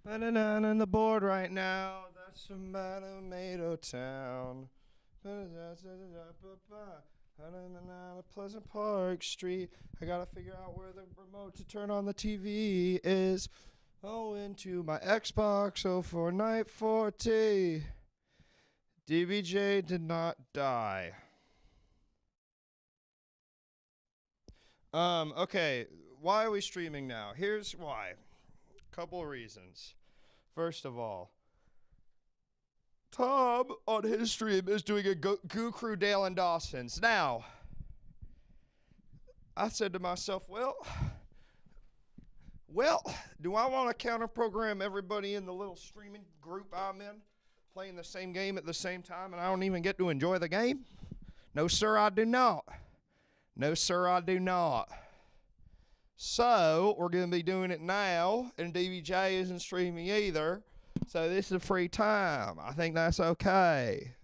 Banana on the board right now. That's from Tomato Town. Pleasant Park Street. I gotta figure out where the remote to turn on the TV is. Oh, into my Xbox. Oh, for night 40. DBJ did not die. Okay. Why are we streaming now? Here's why. Couple of reasons. First of all, Tom on his stream is doing a Goo Crew Dale and Dawson's. Now, I said to myself, well, do I want to counter program everybody in the little streaming group I'm in playing the same game at the same time and I don't even get to enjoy the game? No, sir, I do not. No, sir, I do not. So, we're going to be doing it now, and DBJ isn't streaming either, so this is free time. I think that's okay.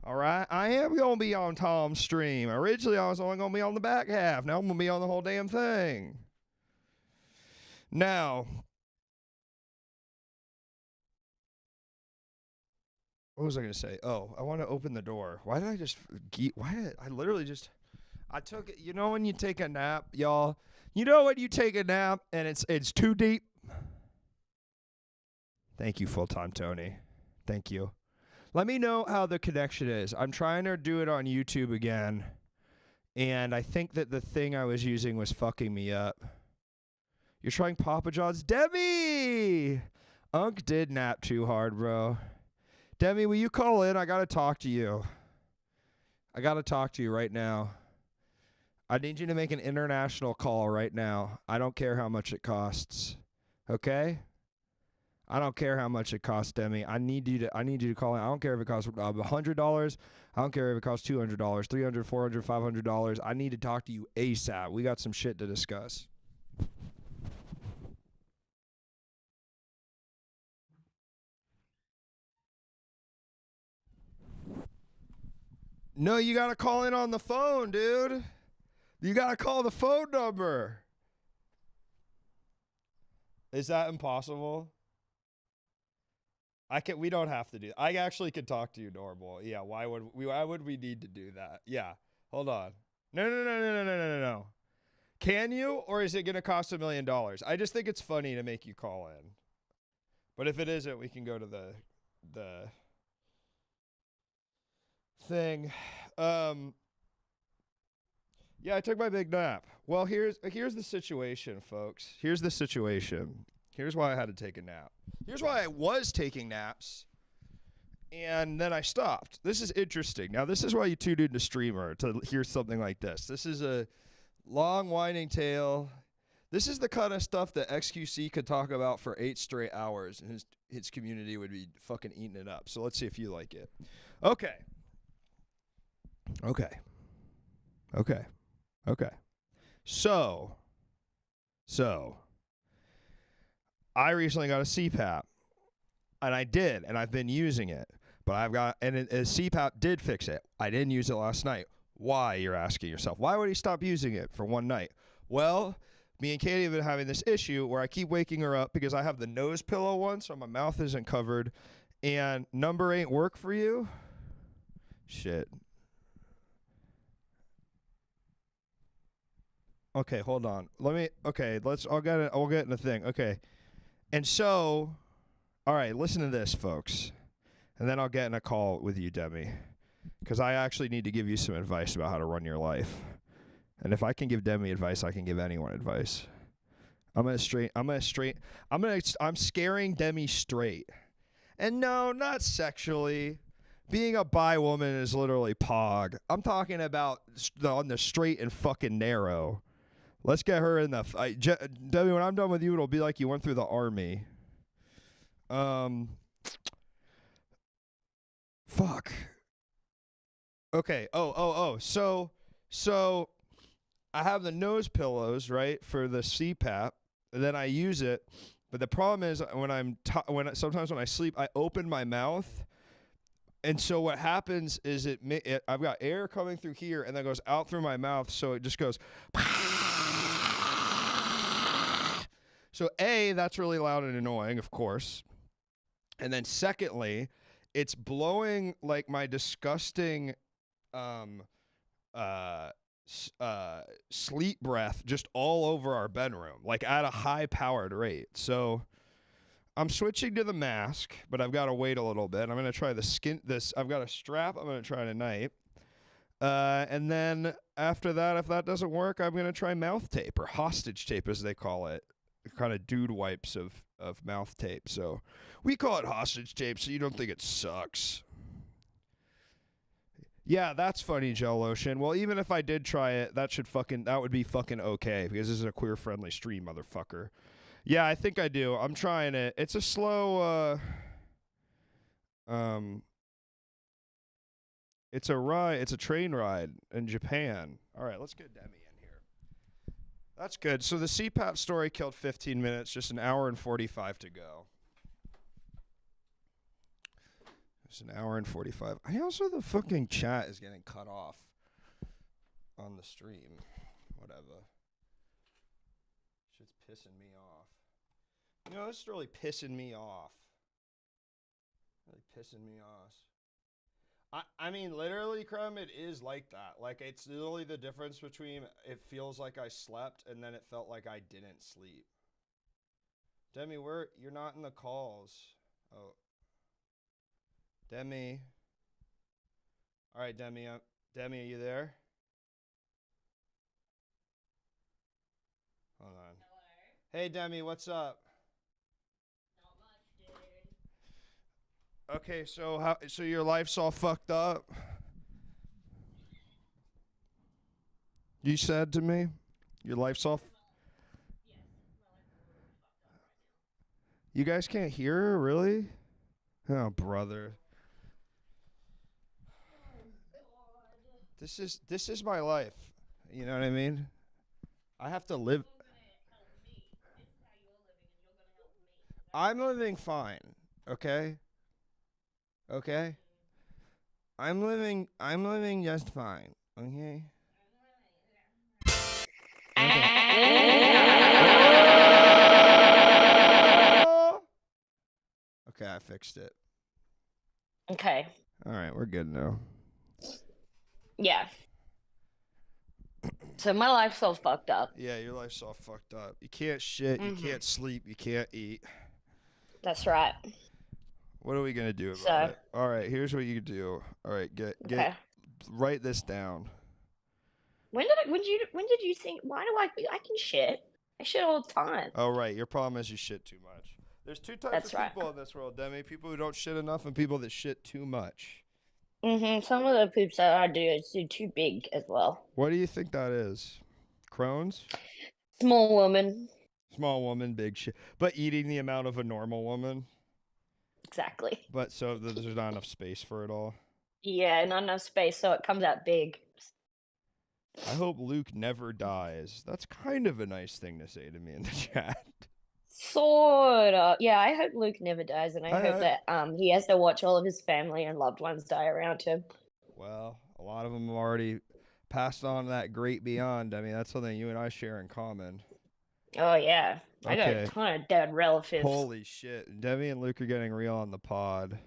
All right? I am going to be on Tom's stream. Originally, I was only going to be on the back half. Now I'm going to be on the whole damn thing. Now, what was I going to say? Oh, I want to open the door. Why did I just... I literally just... I took it... You know when you take a nap, y'all... You know when you take a nap and it's too deep? Thank you, full-time Tony. Thank you. Let me know how the connection is. I'm trying to do it on YouTube again, and I think that the thing I was using was fucking me up. You're trying Papa John's? Demi! Unc did nap too hard, bro. Demi, will you call in? I got to talk to you. I got to talk to you right now. I need you to make an international call right now. I don't care how much it costs. Okay? I don't care how much it costs, Demi. I need you to call in. I don't care if it costs $100. I don't care if it costs $200, $300, $400, $500. I need to talk to you ASAP. We got some shit to discuss. No, you got to call in on the phone, dude. You got to call the phone number. Is that impossible? We don't have to do I actually could talk to you normal. Yeah, why would we need to do that? Yeah. Hold on. No. Can you, or is it going to cost $1 million? I just think it's funny to make you call in. But if it isn't, we can go to the thing. Yeah, I took my big nap. Well, here's the situation, folks. Here's the situation. Here's why I had to take a nap. Here's why I was taking naps, and then I stopped. This is interesting. Now, this is why you tuned into Streamer, to hear something like this. This is a long, winding tale. This is the kind of stuff that XQC could talk about for 8 straight hours, and his community would be fucking eating it up. So let's see if you like it. Okay. So, I recently got a CPAP, and I did, and I've been using it. But a CPAP did fix it. I didn't use it last night. Why, you're asking yourself? Why would he stop using it for one night? Well, me and Katie have been having this issue where I keep waking her up because I have the nose pillow one, so my mouth isn't covered, and number 8 work for you? Shit. Okay, hold on. I'll get in the thing. Okay. And so, all right, listen to this, folks. And then I'll get in a call with you, Demi. Because I actually need to give you some advice about how to run your life. And if I can give Demi advice, I can give anyone advice. I'm scaring Demi straight. And no, not sexually. Being a bi woman is literally pog. I'm talking about on the straight and fucking narrow. Let's get her in the Debbie, when I'm done with you, it'll be like you went through the army. Fuck. Okay. So I have the nose pillows, right, for the CPAP, and then I use it. But the problem is sometimes when I sleep, I open my mouth. And so what happens is I've got air coming through here and then goes out through my mouth, so it just goes. So A, that's really loud and annoying, of course. And then secondly, it's blowing like my disgusting sleep breath just all over our bedroom, like at a high-powered rate. So I'm switching to the mask, but I've got to wait a little bit. I'm going to try I've got a strap I'm going to try tonight. And then after that, if that doesn't work, I'm going to try mouth tape, or hostage tape as they call it. Kind of dude wipes of mouth tape. So we call it hostage tape so you don't think it sucks. Yeah, that's funny, Gel Lotion. Well, even if I did try it, that would be fucking okay, because this is a queer-friendly stream, motherfucker. Yeah, I think I do. I'm trying it. It's a slow, it's a train ride in Japan. All right, let's get Demi in here. That's good. So the CPAP story killed 15 minutes, just an hour and 45 to go. It's an hour and 45. The fucking chat is getting cut off on the stream. Whatever. Shit's pissing me off. You know, this is really pissing me off. Really pissing me off. I mean, literally, Crumb, it is like that. Like, it's literally the difference between it feels like I slept and then it felt like I didn't sleep. Demi, you're not in the calls. Oh. Demi. All right, Demi. Demi, are you there? Hold on. Hello. Hey, Demi, what's up? Not much, dude. Okay, so your life's all fucked up? You said to me, your life's all. Yes, my life is a little bit fucked up right now. You guys can't hear her, really? Oh, brother. This is my life. You know what I mean? I have to live. You're gonna help me. This is how you're living, and you're gonna help me. I'm living fine. Okay? Okay? I'm living just fine. Okay? Okay, I fixed it. Okay. All right, we're good now. Yeah. So my life's all fucked up. Yeah, your life's all fucked up. You can't shit, you can't sleep, you can't eat. That's right. What are we gonna do about So- it? All right, here's what you do. All right, Okay. write this down. When did you think? Why do I can shit? I shit all the time. Oh, right, your problem is you shit too much. There's two types That's of right. people in this world, Demi. People who don't shit enough and people that shit too much. Some of the poops that I do is too big as well. What do you think that is? Crohn's? Small woman. Small woman, big shit. But eating the amount of a normal woman. Exactly. But so there's not enough space for it all. Yeah, not enough space, so it comes out big. I hope Luke never dies. That's kind of a nice thing to say to me in the chat. Sorta. Yeah, I hope Luke never dies, and I hope that he has to watch all of his family and loved ones die around him. Well, a lot of them have already passed on that great beyond. I mean, that's something you and I share in common. Oh yeah, I got Okay. a ton of dead relatives. Holy shit. Demi and Luke are getting real on the pod.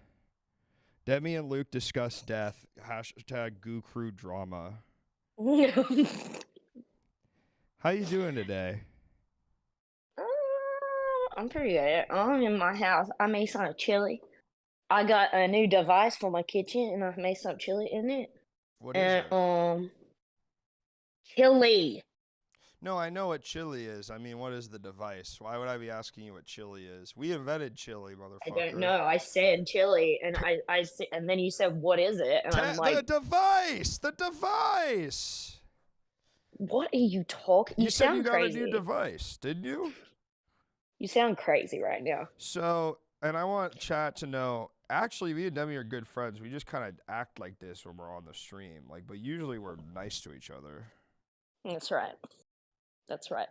Demi and Luke discuss death. Hashtag Goo Crew drama. How you doing today? I'm pretty good. I'm in my house. I made some chili. I got a new device for my kitchen, and I made some chili in it. What is And it? chili. No, I know what chili is. I mean, what is the device? Why would I be asking you what chili is? We invented chili, motherfucker. I don't know. I said chili, and and then you said, "What is it?" And I'm like, the device. The device. "What are you talking?" You said you sound got crazy. a new device, didn't you? You sound crazy right now. So, and I want chat to know. Actually, me and Demi are good friends. We just kind of act like this when we're on the stream, but usually we're nice to each other. That's right. That's right.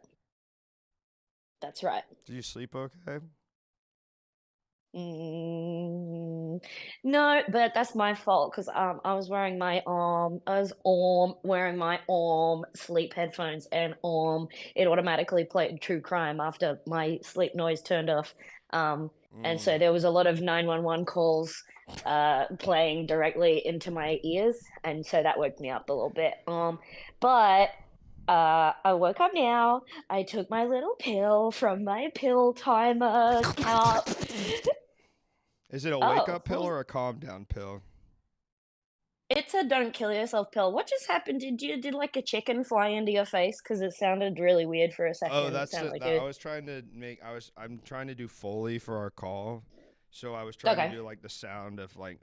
That's right. Did you sleep okay? No, but that's my fault because I was wearing my sleep headphones, and it automatically played true crime after my sleep noise turned off. And so there was a lot of 911 calls playing directly into my ears, and so that woke me up a little bit. But I woke up now. I took my little pill from my pill timer cup. Is it a wake Oh, up pill well- or a calm down pill? It's a don't kill yourself pill. What just happened? Did like a chicken fly into your face? Because it sounded really weird for a second. Oh, It that's sounded it. like I was trying to make. I'm trying to do Foley for our call, so I was trying Okay. to do like the sound of like.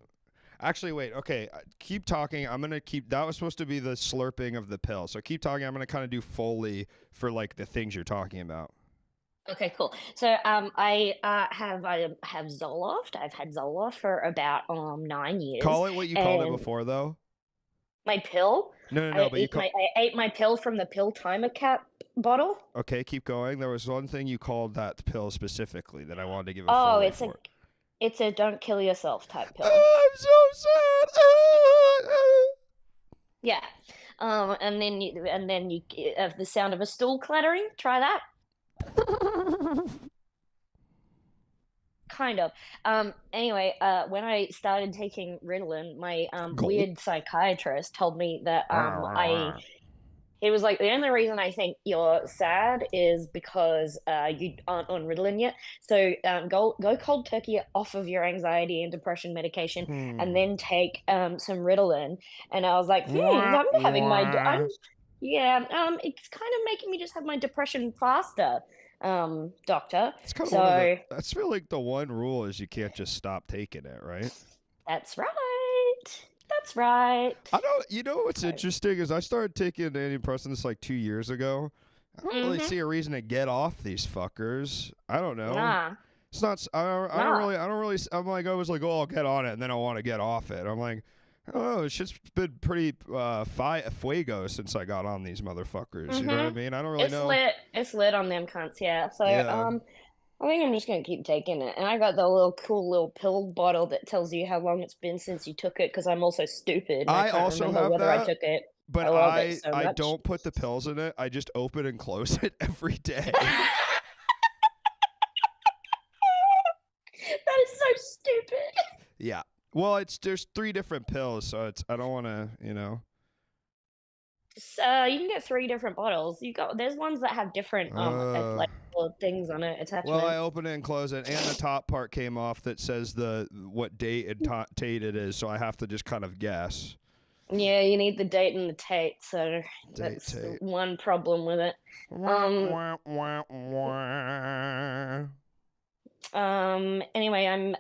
Actually, wait. Okay, keep talking. I'm gonna keep. That was supposed to be the slurping of the pill. So keep talking. I'm gonna kind of do Foley for like the things you're talking about. Okay, cool. So I have Zoloft. I've had Zoloft for about 9 years. Call it what you called it and before, though. My pill. No, I but you ate I ate my pill from the pill timer cap bottle. Okay, keep going. There was one thing you called that pill specifically that I wanted to give a Oh, Foley it's for. it's a don't kill yourself type pill. Oh, I'm so sad. Yeah. And then you have the sound of a stool clattering. Try that. Kind of. Anyway, when I started taking Ritalin, my Gulp. weird psychiatrist told me that he was like, the only reason I think you're sad is because you aren't on Ritalin yet. So go cold turkey off of your anxiety and depression medication, and then take some Ritalin. And I was like, I'm having it's kind of making me just have my depression faster, doctor. It's kind of So that's feel like the one rule is you can't just stop taking it, right? that's right. That's right. I don't. You know what's interesting is I started taking antidepressants like 2 years ago. I don't really see a reason to get off these fuckers. I don't know. Nah. It's not. I don't really. I'm like I was like, oh, I'll get on it, and then I want to get off it. I'm like, oh, it's just been pretty fuego since I got on these motherfuckers. You know what I mean? I don't really know. It's lit on them cunts, yeah. So Yeah. I think I'm just gonna keep taking it. And I got the little cool little pill bottle that tells you how long it's been since you took it, because I'm also stupid. And I can't also remember have whether I that, took it. But I love it so I much. don't put the pills in it. I just open and close it every day. That is so stupid. Yeah. Well, there's 3 different pills, so I don't want to, So you can get 3 different bottles. There's ones that have different like little things on it, Well, I attachments. open it and close it, and the top part came off that says what date and date it is, so I have to just kind of guess. Yeah, you need the date and the Tate, so that's Tate. one problem with it. Anyway,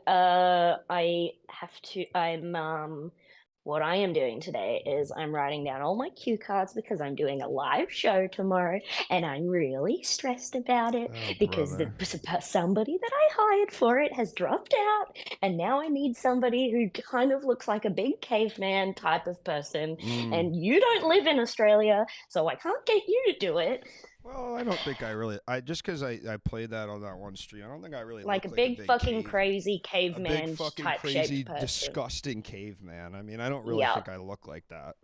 what I am doing today is I'm writing down all my cue cards because I'm doing a live show tomorrow, and I'm really stressed about it because somebody that I hired for it has dropped out, and now I need somebody who kind of looks like a big caveman type of person, and you don't live in Australia, so I can't get you to do it. Well, I don't think just because I played that on that one stream, I don't think I really like a look big like fucking crazy caveman a big fucking type crazy shaped person disgusting caveman. I mean, I don't really think I look like that.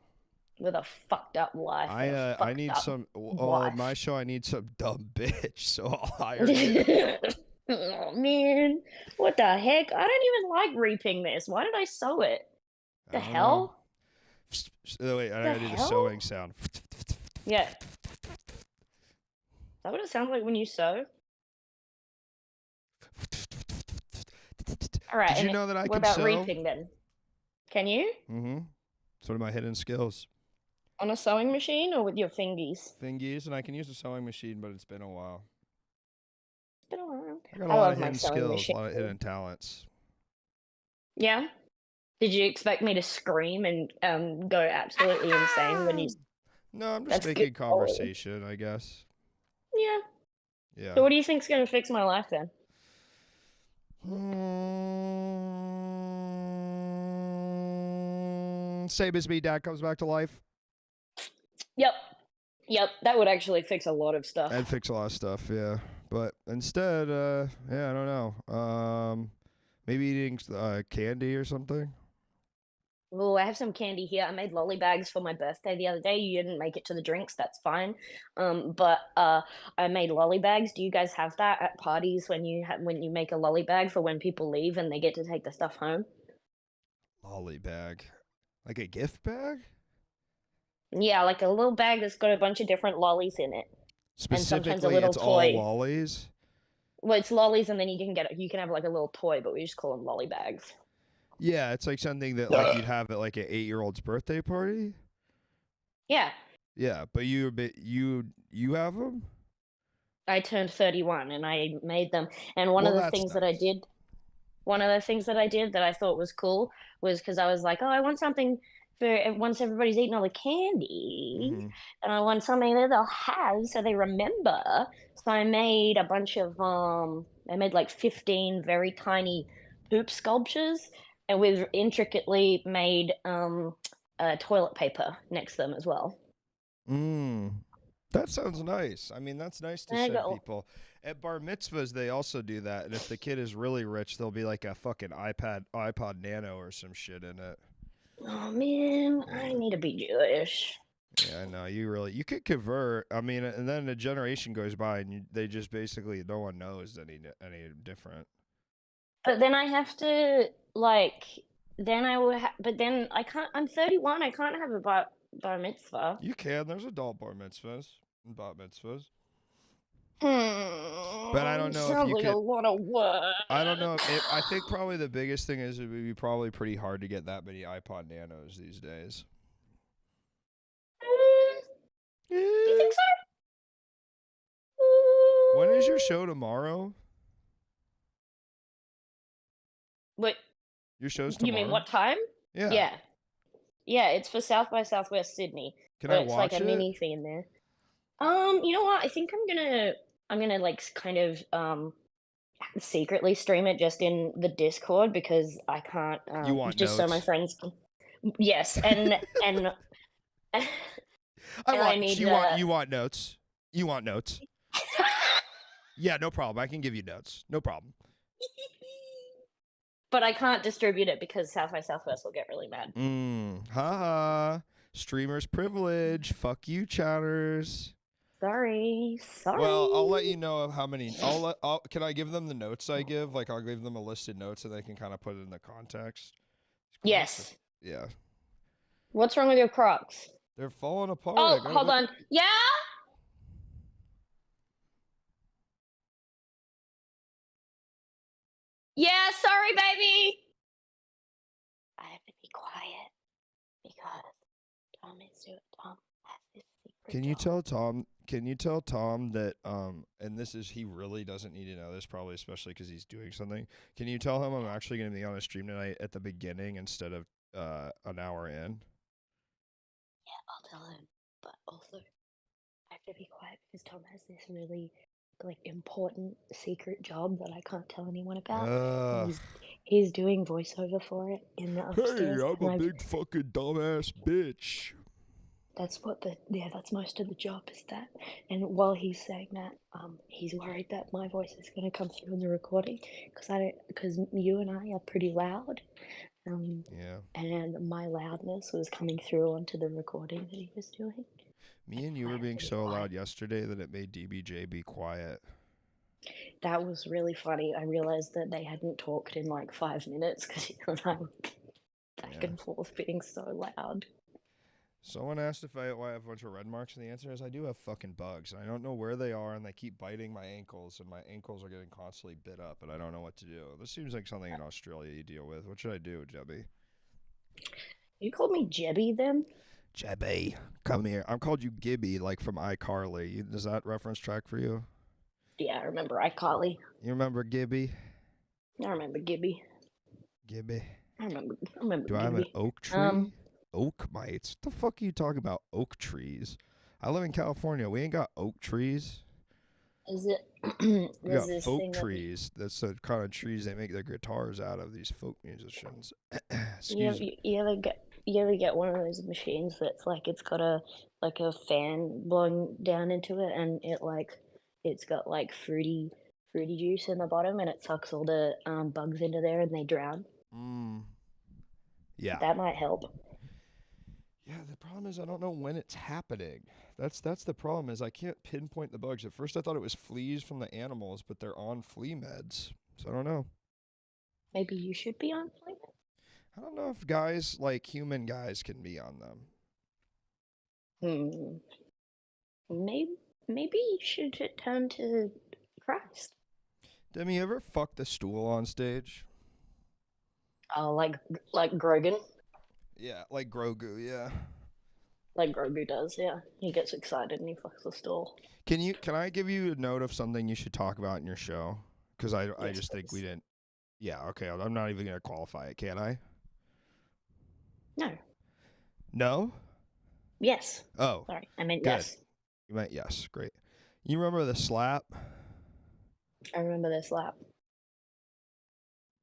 with a fucked up life. I need some my show. I need some dumb bitch, so I'll hire you. Oh man, what the heck? I don't even like reaping this. Why did I sew it? The hell? Oh, wait, I gotta do the sewing sound. Yeah. Is that what it sounds like when you sew? All right. Did you know that I can sew? What about reaping then? Can you? Mm-hmm. It's one of my hidden skills. On a sewing machine or with your fingies? Fingies, and I can use a sewing machine, but it's been a while. It's been a while. I got a lot of hidden skills, a lot of hidden talents. Yeah? Did you expect me to scream and go absolutely insane when you... No, I'm just making conversation, I guess. Yeah. So what do you think's going to fix my life then? Same as me, Dad comes back to life. Yep, that would actually fix a lot of stuff. That'd fix a lot of stuff, yeah. But instead, I don't know. Maybe eating candy or something. Oh, I have some candy here. I made lolly bags for my birthday the other day. You didn't make it to the drinks, that's fine. But I made lolly bags. Do you guys have that at parties when you make a lolly bag for when people leave and they get to take the stuff home? Lolly bag, like a gift bag? Yeah, like a little bag that's got a bunch of different lollies in it. Specifically, and sometimes a little it's toy. all lollies? Well, it's lollies, and then you can have like a little toy, but we just call them lolly bags. Yeah, it's like something that like you'd have at like an 8-year-old's birthday party. Yeah. Yeah, but you have them? I turned 31 and I made them. And one of the things that I did that I thought was cool was because I was like, oh, I want something for once everybody's eaten all the candy, and I want something that they'll have so they remember. So I made a bunch of I made like 15 very tiny poop sculptures, and with intricately made toilet paper next to them as well. That sounds nice. I mean, that's nice to send people. At bar mitzvahs, they also do that, and if the kid is really rich, there'll be like a fucking iPod Nano or some shit in it. Oh man, I need to be Jewish. Yeah, I know. You could convert. I mean, and then a generation goes by, and they just basically no one knows any different. But then I have to then I will. But then I can't. I'm 31. I can't have a bar mitzvah. You can. There's adult bar mitzvahs and bat mitzvahs. But I don't know if you could. A lot of work. I don't know. I think probably the biggest thing is it would be probably pretty hard to get that many iPod Nanos these days. Do you think so? When is your show tomorrow? What? Your show's tomorrow? You mean what time? Yeah. Yeah, it's for South by Southwest Sydney. Can I watch it? It's like a mini thing there. You know what? I think I'm gonna like kind of secretly stream it just in the Discord because I can't you want just notes? So my friends can... Yes, and you want notes. You want notes. Yeah, no problem. I can give you notes. No problem. But I can't distribute it because South by Southwest will get really mad. Haha. Streamer's privilege. Fuck you, chatters. Sorry. Well, I'll let you know of how many. Can I give them the notes I give? Like, I'll give them a listed notes so they can kind of put it in the context. Yes. Yeah. What's wrong with your Crocs? They're falling apart. Oh, hold on. Yeah? Yeah, sorry, baby. I have to be quiet because Tom has this secret Can you job. tell Tom? Can you tell Tom that and this is he really doesn't need to know this probably especially because he's doing something. Can you tell him I'm actually going to be on a stream tonight at the beginning instead of an hour in? Yeah, I'll tell him. But also, I have to be quiet because Tom has this really important secret job that I can't tell anyone about. And he's doing voiceover for it in the upstairs. Hey, I'm a big fucking dumbass bitch. That's most of the job is that. And while he's saying that, he's worried that my voice is going to come through in the recording because you and I are pretty loud. Yeah. And my loudness was coming through onto the recording that he was doing. Me and you were being so loud yesterday that it made DBJ be quiet. That was really funny. I realized that they hadn't talked in like 5 minutes because you and I were back and forth being so loud. Someone asked why I have a bunch of red marks, and the answer is I do have fucking bugs. I don't know where they are, and they keep biting my ankles, and my ankles are getting constantly bit up, and I don't know what to do. This seems like something in Australia you deal with. What should I do, Jebby? You called me Jebby then? Jebby, come here. I'm called you Gibby, like from iCarly. Does that reference track for you? Yeah, I remember iCarly. You remember Gibby? I remember Gibby. Gibby. I remember Do I have Gibby. an oak tree? Oak mites? What the fuck are you talking about? Oak trees? I live in California. We ain't got oak trees. Is it? We got folk trees. That's the kind of trees they make their guitars out of. These folk musicians. Excuse me. You ever get one of those machines that's like it's got a fan blowing down into it, and it's got like fruity juice in the bottom, and it sucks all the bugs into there, and they drown. Yeah. That might help. Yeah, the problem is I don't know when it's happening. That's the problem is I can't pinpoint the bugs. At first I thought it was fleas from the animals, but they're on flea meds. So I don't know. Maybe you should be on flea meds? I don't know if guys like human guys can be on them. Maybe you should turn to Christ. Demi, you ever fuck the stool on stage? Oh, like Grogan? Yeah, like Grogu, yeah. Like Grogu does, yeah. He gets excited and he fucks the stool. Can I give you a note of something you should talk about in your show? Because I just think we didn't. Yeah, okay. I'm not even going to qualify it, can I? No. No? Yes. Oh. Sorry, I meant good. yes. You meant yes. Great. You remember the slap? I remember the slap.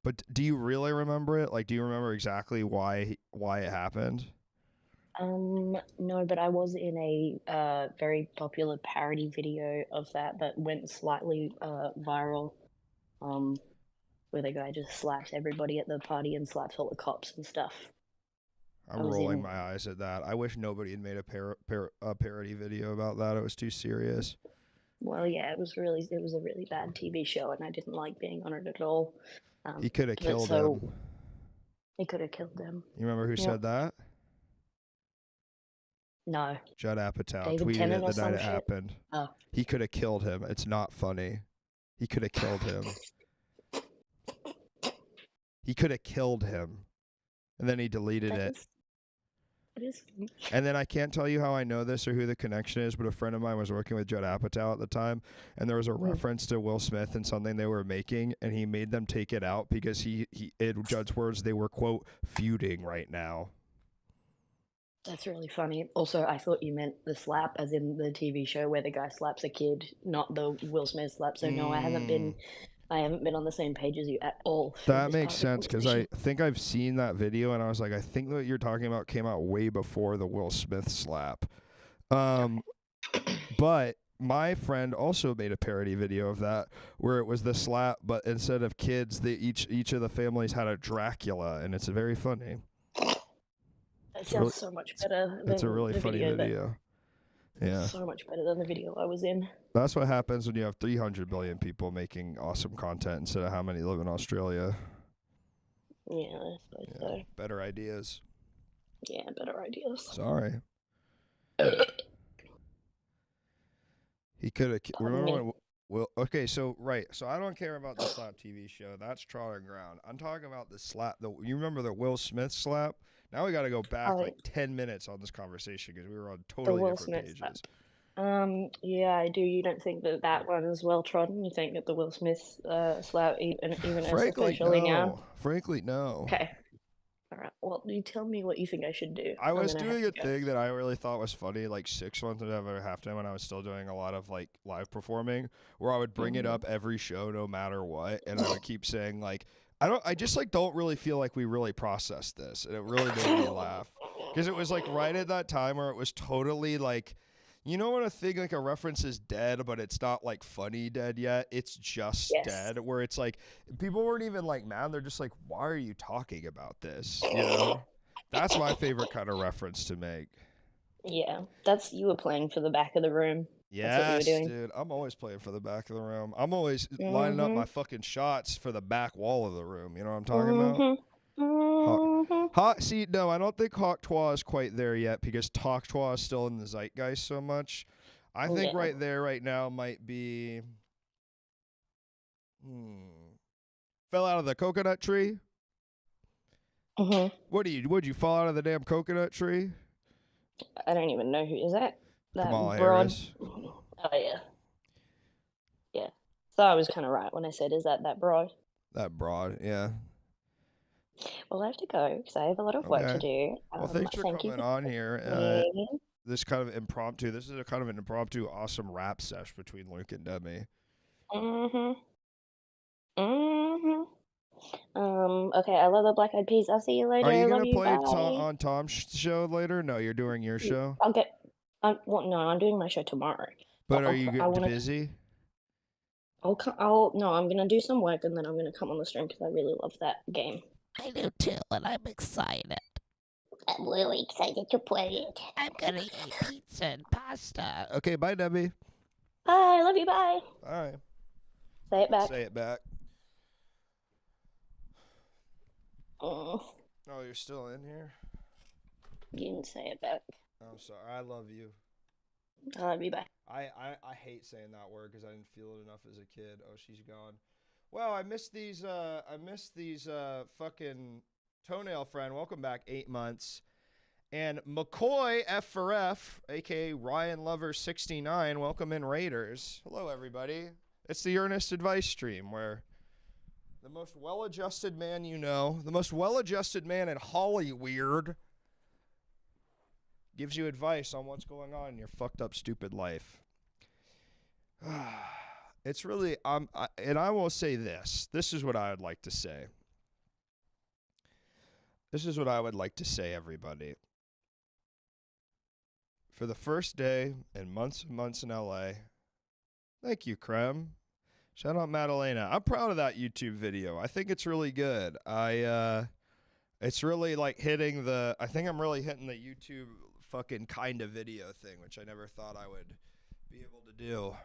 But do you really remember it? Like, do you remember exactly why it happened? No, but I was in a very popular parody video of that went slightly viral. Where the guy just slaps everybody at the party and slaps all the cops and stuff. I'm rolling my eyes at that. I wish nobody had made a parody video about that. It was too serious. Well, yeah, it was a really bad TV show, and I didn't like being on it at all. He could have killed him. He could have killed him. You remember who said that? No. Judd Apatow David tweeted Tennant it the night it shit? happened. Oh. He could have killed him. It's not funny. He could have killed him. He could have killed him. And then he deleted it. It is funny. And then I can't tell you how I know this or who the connection is, but a friend of mine was working with Judd Apatow at the time, and there was a reference to Will Smith and something they were making, and he made them take it out because in Judd's words, they were, quote, feuding right now. That's really funny. Also, I thought you meant the slap as in the TV show where the guy slaps a kid, not the Will Smith slap. So no, I haven't been on the same page as you at all. That makes sense because I think I've seen that video and I was like, I think what you're talking about came out way before the Will Smith slap. But my friend also made a parody video of that where it was the slap, but instead of kids, each of the families had a Dracula, and it's very funny. That sounds so much better. It's a really funny video. Yeah. So much better than the video I was in. That's what happens when you have 300 billion people making awesome content instead of how many live in Australia. Yeah, I suppose so. Better ideas. Yeah, better ideas. Sorry. He could have. Remember when? Well, okay, so I don't care about the slap TV show. That's trodden ground. I'm talking about the slap. You remember the Will Smith slap? Now we got to go back like 10 minutes on this conversation because we were on totally different pages. Slap. Yeah, I do. You don't think that one is well trodden? You think that the Will Smith slap even especially now? Frankly, no. Okay. All right. Well, you tell me what you think I should do. I was doing a thing that I really thought was funny like 6 months of halftime when I was still doing a lot of like live performing, where I would bring it up every show no matter what, and I would keep saying like I just like don't really feel like we really processed this, and it really made me laugh because it was like right at that time where it was totally like, you know, when a thing like a reference is dead, but it's not like funny dead yet. It's just dead, where it's like people weren't even like mad. They're just like, why are you talking about this? You know, that's my favorite kind of reference to make. Yeah, you were playing for the back of the room. Yes, that's what you were doing. Dude. I'm always playing for the back of the room. I'm always lining up my fucking shots for the back wall of the room. You know what I'm talking about? See, no, I don't think Hawktois is quite there yet because Talktois is still in the zeitgeist so much. I think right there, right now, might be. Fell out of the coconut tree. Would you fall out of the damn coconut tree? I don't even know who is that. Come on, Harris. Oh yeah. Yeah. So I was kind of right when I said, "Is that broad?" That broad, yeah. Well, I have to go because I have a lot of work to do. Well, thanks for coming on here. This kind of impromptu. This is a kind of an impromptu, awesome rap sesh between Luke and Demi. Okay, I love the Black Eyed Peas. I'll see you later. Are you gonna play on Tom's show later? No, you're doing your show. No, I'm doing my show tomorrow. But are you busy? No, I'm gonna do some work and then I'm gonna come on the stream because I really love that game. I do too, and I'm excited. I'm really excited to play it. I'm gonna eat pizza and pasta. Okay, bye, Debbie. Bye, I love you, bye. All right. Say it back. Say it back. Oh, you're still in here? You didn't say it back. I'm sorry. I love you. I love you, bye. I hate saying that word because I didn't feel it enough as a kid. Oh, she's gone. Well, I missed these fucking toenail friend. Welcome back, 8 months. And McCoy F for F, aka Ryan Lover 69. Welcome in, Raiders. Hello, everybody. It's the Earnest Advice Stream where the most well-adjusted man you know, the most well-adjusted man in Hollyweird, gives you advice on what's going on in your fucked up, stupid life. It's really, and I will say this. This is what I would like to say. This is what I would like to say, everybody. For the first day in months and months in LA, thank you, Krem. Shout out Madalena. I'm proud of that YouTube video. I think it's really good. It's really like hitting I think I'm really hitting the YouTube fucking kind of video thing, which I never thought I would be able to do.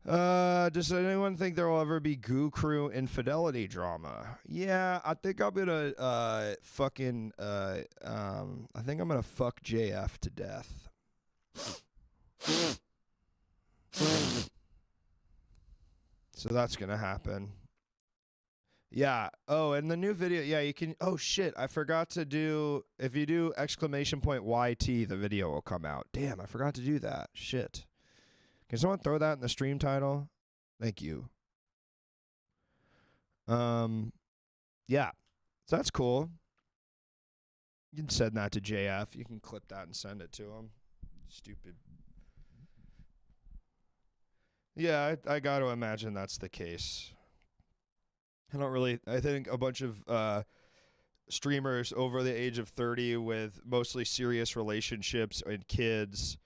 Does anyone think there will ever be Goo Crew infidelity drama? Yeah, I think I'm gonna I think I'm gonna fuck JF to death. So that's gonna happen. Yeah. Oh, and the new video. Yeah, you can. Oh shit! I forgot to do. If you do !YT, the video will come out. Damn, I forgot to do that. Shit. Can someone throw that in the stream title? Thank you. Yeah. So that's cool. You can send that to JF. You can clip that and send it to him. Stupid. Yeah, I got to imagine that's the case. I think a bunch of streamers over the age of 30 with mostly serious relationships and kids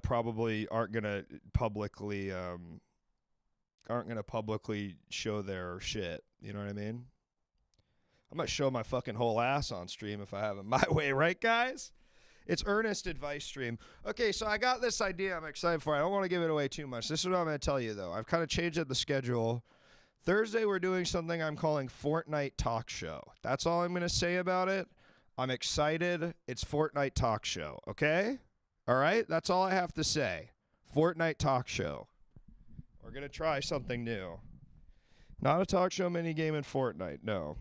probably aren't gonna publicly show their shit. You know what I mean? I'm going to show my fucking whole ass on stream if I have it my way, right, guys? It's Earnest advice stream. Okay, so I got this idea I'm excited for. I don't want to give it away too much. This is what I'm going to tell you, though. I've kind of changed up the schedule. Thursday, we're doing something I'm calling Fortnite Talk Show. That's all I'm going to say about it. I'm excited. It's Fortnite Talk Show, okay? All right? That's all I have to say. Fortnite Talk Show. We're going to try something new. Not a talk show minigame in Fortnite, no.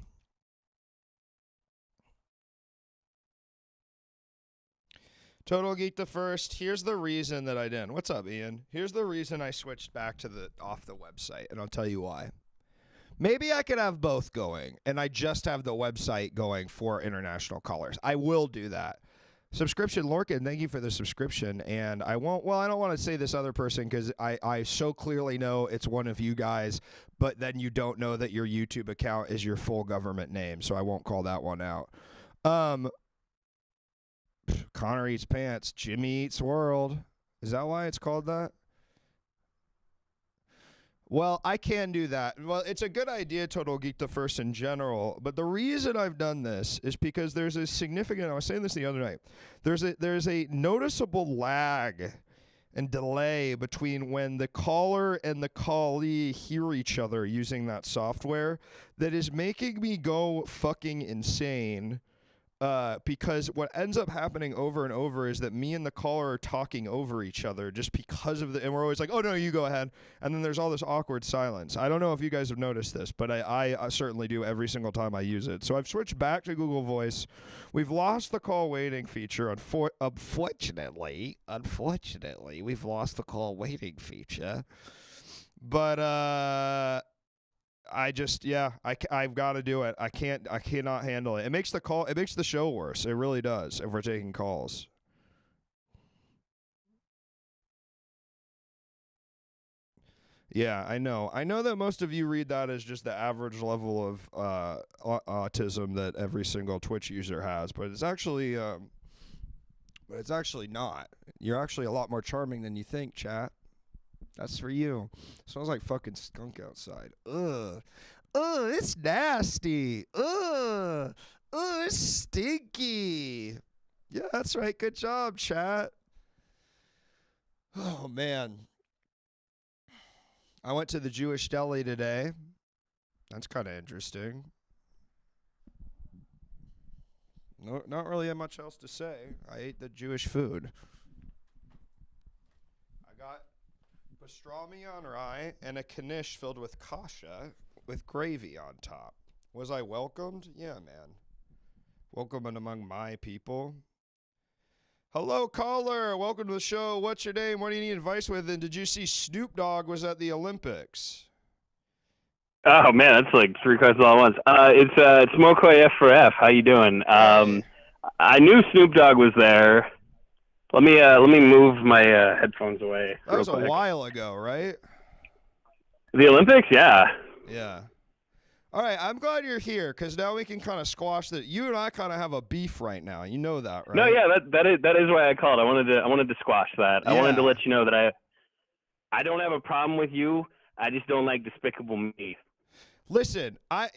Total Geek the First. Here's the reason that I didn't. What's up, Ian? Here's the reason I switched back to off the website, and I'll tell you why. Maybe I could have both going, and I just have the website going for international callers. I will do that. Subscription Lorcan, thank you for the subscription, and I don't want to say this other person because I so clearly know it's one of you guys, but then you don't know that your YouTube account is your full government name, so I won't call that one out. Connor Eats Pants, Jimmy Eats World. Is that why it's called that? Well, I can do that. Well, it's a good idea, Total Geek the First in general, but the reason I've done this is because there's a significant, I was saying this the other night, there's a noticeable lag and delay between when the caller and the callee hear each other using that software that is making me go fucking insane. Because what ends up happening over and over is that me and the caller are talking over each other just because of and we're always like, oh no, you go ahead. And then there's all this awkward silence. I don't know if you guys have noticed this, but I certainly do every single time I use it. So I've switched back to Google Voice. We've lost the call waiting feature. Unfortunately, we've lost the call waiting feature. But, I've got to do it. I cannot handle it. It makes the show worse. It really does if we're taking calls. Yeah, I know. I know that most of you read that as just the average level of autism that every single Twitch user has, but it's actually not. You're actually a lot more charming than you think, chat. That's for you. Smells like fucking skunk outside. Ugh. Ugh, it's nasty. Ugh. Ugh, it's stinky. Yeah, that's right. Good job, chat. Oh, man. I went to the Jewish deli today. That's kind of interesting. No, not really much else to say. I ate the Jewish food. I got pastrami on rye and a knish filled with kasha with gravy on top. Was I welcomed? Yeah, man. Welcome among my people. Hello, caller. Welcome to the show. What's your name? What do you need advice with? And did you see Snoop Dogg was at the Olympics? Oh man, that's like three questions all at once. It's Mokoy F for F. How you doing? Hey. I knew Snoop Dogg was there. Let me move my headphones away. That was real quick. a while ago, right? The Olympics, yeah. Yeah. All right, I'm glad you're here because now we can kind of squash that. You and I kind of have a beef right now. You know that, right? No, yeah, that is why I called. I wanted to squash that. Yeah. I wanted to let you know that I don't have a problem with you. I just don't like Despicable Me. Listen,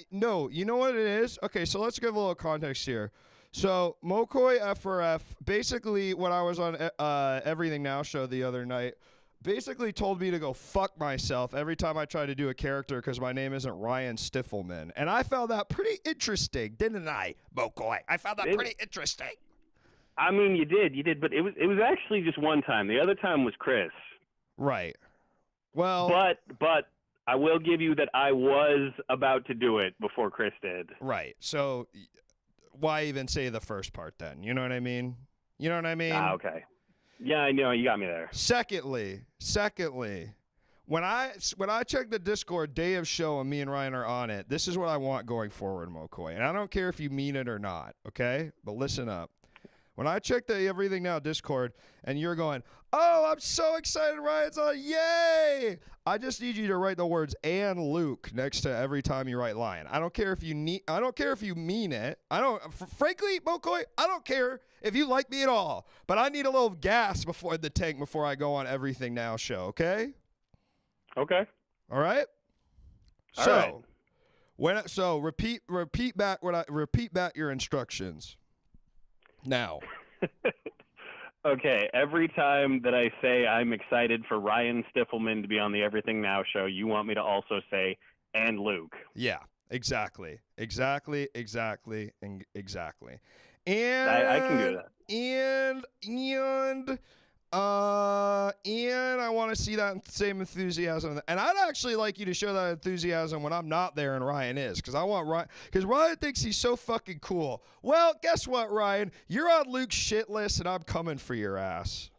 you know what it is? Okay, so let's give a little context here. So Mokoy FRF, basically when I was on Everything Now show the other night, basically told me to go fuck myself every time I try to do a character because my name isn't Ryan Stiffelman. And I found that pretty interesting, didn't I, Mokoy? I found that pretty interesting. I mean, you did, but it was actually just one time. The other time was Chris. Right. Well, but I will give you that I was about to do it before Chris did. Right. So why even say the first part then? You know what I mean? Okay. Yeah, I know. You got me there. Secondly, when I check the Discord day of show and me and Ryan are on it, this is what I want going forward, Mokoy. And I don't care if you mean it or not, okay? But listen up. When I check the Everything Now Discord and you're going, oh, I'm so excited Ryan's on, yay! I just need you to write the words "and Luke" next to every time you write "lion." I don't care if you mean it. Frankly, Mokoy, I don't care if you like me at all. But I need a little gas before the tank before I go on Everything Now show, okay? Okay. All right? All right. So repeat back your instructions. Now. Okay, every time that I say I'm excited for Ryan Stiffelman to be on the Everything Now show, you want me to also say, and Luke. Yeah, exactly. And exactly. I can do that. And I want to see that same enthusiasm. And I'd actually like you to show that enthusiasm when I'm not there and Ryan is, because Ryan thinks he's so fucking cool. Well, guess what, Ryan? You're on Luke's shit list, and I'm coming for your ass.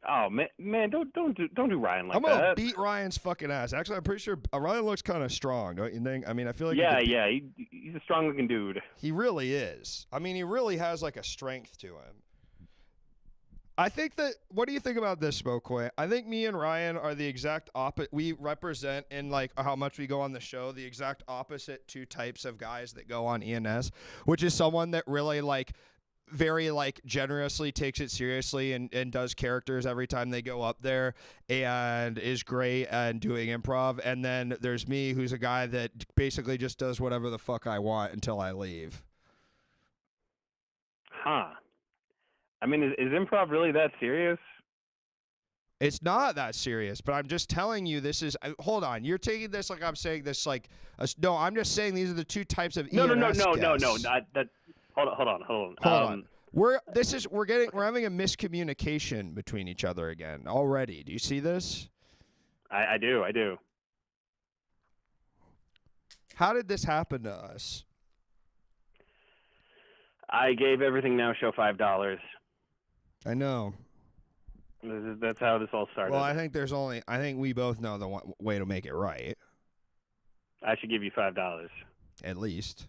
Oh man, don't do Ryan like I'm gonna that. beat Ryan's fucking ass. Actually, I'm pretty sure Ryan looks kind of strong, don't you think? I mean, I feel like he's a strong looking dude. He really is. I mean, he really has like a strength to him. I think that, what do you think about this, Smokeway? I think me and Ryan are the exact opposite. We represent in like how much we go on the show, the exact opposite two types of guys that go on ENS, which is someone that really like very like generously takes it seriously and does characters every time they go up there and is great and doing improv. And then there's me, who's a guy that basically just does whatever the fuck I want until I leave. Huh. I mean, is improv really that serious? It's not that serious, but I'm just telling you this is. Hold on, you're taking this like I'm saying this like. No, I'm just saying these are the two types of No. ENS guests. Hold on. We're having a miscommunication between each other again already. Do you see this? I do. How did this happen to us? I gave Everything Now show $5. I know. That's how this all started. Well, I think we both know the way to make it right. I should give you $5. At least.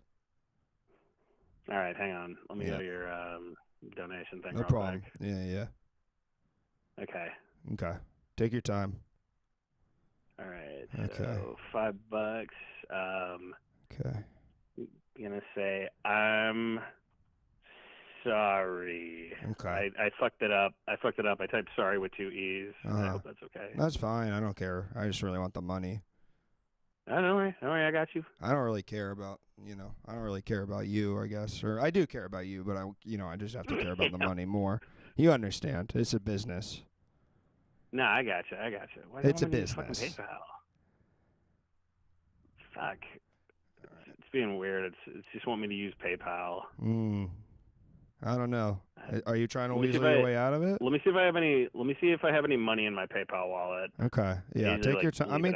All right, hang on. Let me go to your donation thing. No problem. Quick. Yeah. Okay. Take your time. All right. Okay. So $5. Okay. Gonna say I'm sorry. Okay. I fucked it up. I typed sorry with 2 E's. I hope that's okay. That's fine. I don't care. I just really want the money. Don't worry. I got you. I don't really care about, I don't really care about you, I guess. Or I do care about you, but I just have to care about the money more. You understand. It's a business. No, I got you. Why It's a don't I use fucking business. PayPal? Fuck. It's being weird. It's just want me to use PayPal. I don't know. Are you trying to weasel your way out of it? Let me see if I have any money in my PayPal wallet. Okay. Yeah. Take your time. I mean,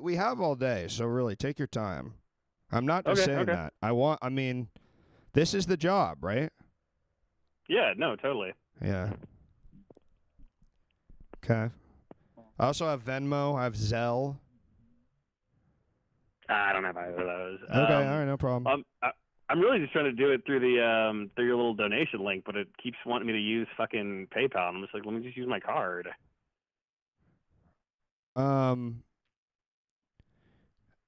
we have all day, so really take your time. I'm not just saying that. This is the job, right? Yeah. No. Totally. Yeah. Okay. I also have Venmo. I have Zelle. I don't have either of those. Okay. All right. No problem. I'm really just trying to do it through through your little donation link, but it keeps wanting me to use fucking PayPal. And I'm just like, let me just use my card.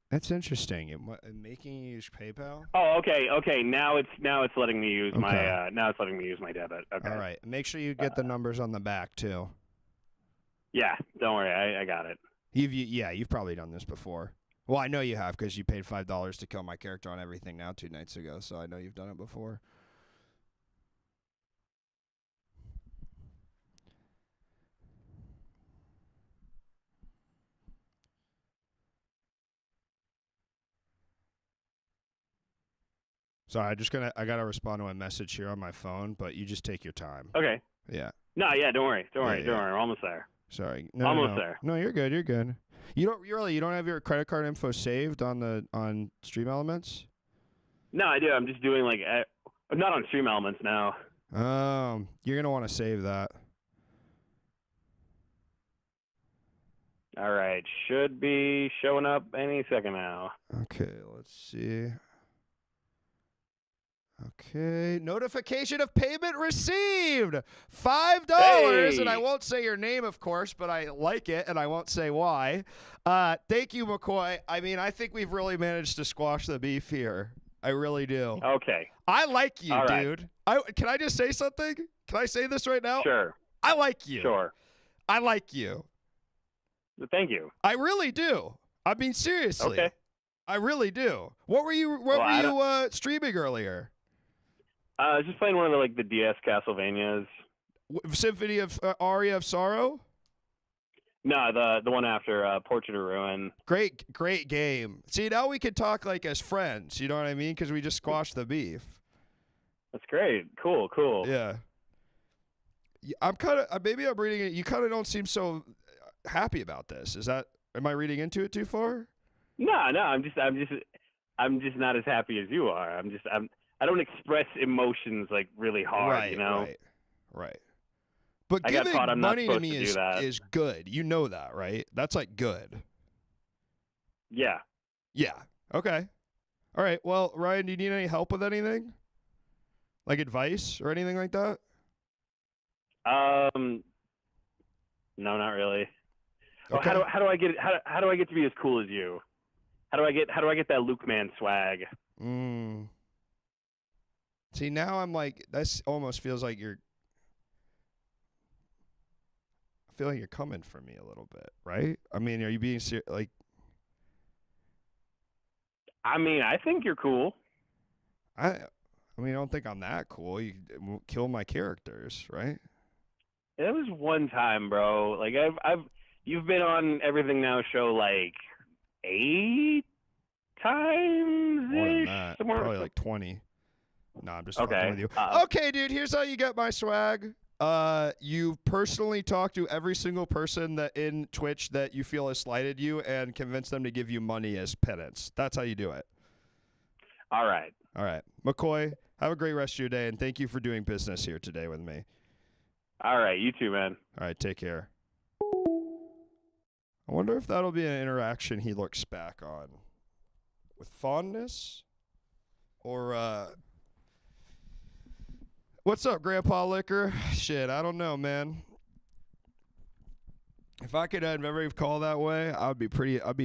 That's interesting. Making you use PayPal? Oh, okay. Now it's letting me use my my debit. Okay. All right. Make sure you get the numbers on the back too. Yeah. Don't worry. I got it. You've probably done this before. Well, I know you have because you paid $5 to kill my character on Everything Now 2 nights ago, so I know you've done it before. Sorry, I gotta respond to a message here on my phone, but you just take your time. Okay. Yeah. No, yeah, don't worry. Don't worry. We're almost there. Sorry. Almost there. No, you're good. You don't have your credit card info saved on Stream Elements? No, I do. I'm just doing I'm not on Stream Elements now. You're gonna want to save that. All right, should be showing up any second now. Okay, let's see. Okay, notification of payment received. $5, hey! And I won't say your name, of course, but I like it, and I won't say why. Thank you, McCoy. I mean, I think we've really managed to squash the beef here. I really do. Okay. I like you, all right. dude. Can I just say something? Can I say this right now? Sure. I like you. Sure. I like you. Thank you. I really do. I mean, seriously. Okay. I really do. What were you streaming earlier? I was just playing one of the DS Castlevanias. Symphony of Aria of Sorrow? No, the one after Portrait of Ruin. Great game. See, now we can talk like as friends. You know what I mean? Because we just squashed the beef. That's great. Cool. Yeah. I'm kind of maybe I'm reading it. You kind of don't seem so happy about this. Am I reading into it too far? No. I'm just not as happy as you are. I don't express emotions like really hard. Right. You know. Right. But I got giving taught I'm not money to supposed me to do that. is good. You know that, right? That's like good. Yeah. Yeah. Okay. All right. Well, Ryan, do you need any help with anything? Like advice or anything like that? No, not really. Okay. Oh, how do I get to be as cool as you? How do I get that Luke Man swag? See, now I'm like, this almost feels like I feel like you're coming for me a little bit, right? I mean, are you being serious? Like, I mean, I think you're cool. I mean, I don't think I'm that cool. You kill my characters, right? It was one time, bro. Like you've been on Everything Now show like 8 times. More than that. Probably like 20. No, I'm just fucking with you. Okay, dude, here's how you get my swag. You personally talk to every single person that in Twitch that you feel has slighted you and convince them to give you money as penance. That's how you do it. All right. McCoy, have a great rest of your day, and thank you for doing business here today with me. All right, you too, man. All right, take care. I wonder if that'll be an interaction he looks back on with fondness or, what's up, Grandpa Liquor? Shit, I don't know, man. If I could have every call that way, I'd be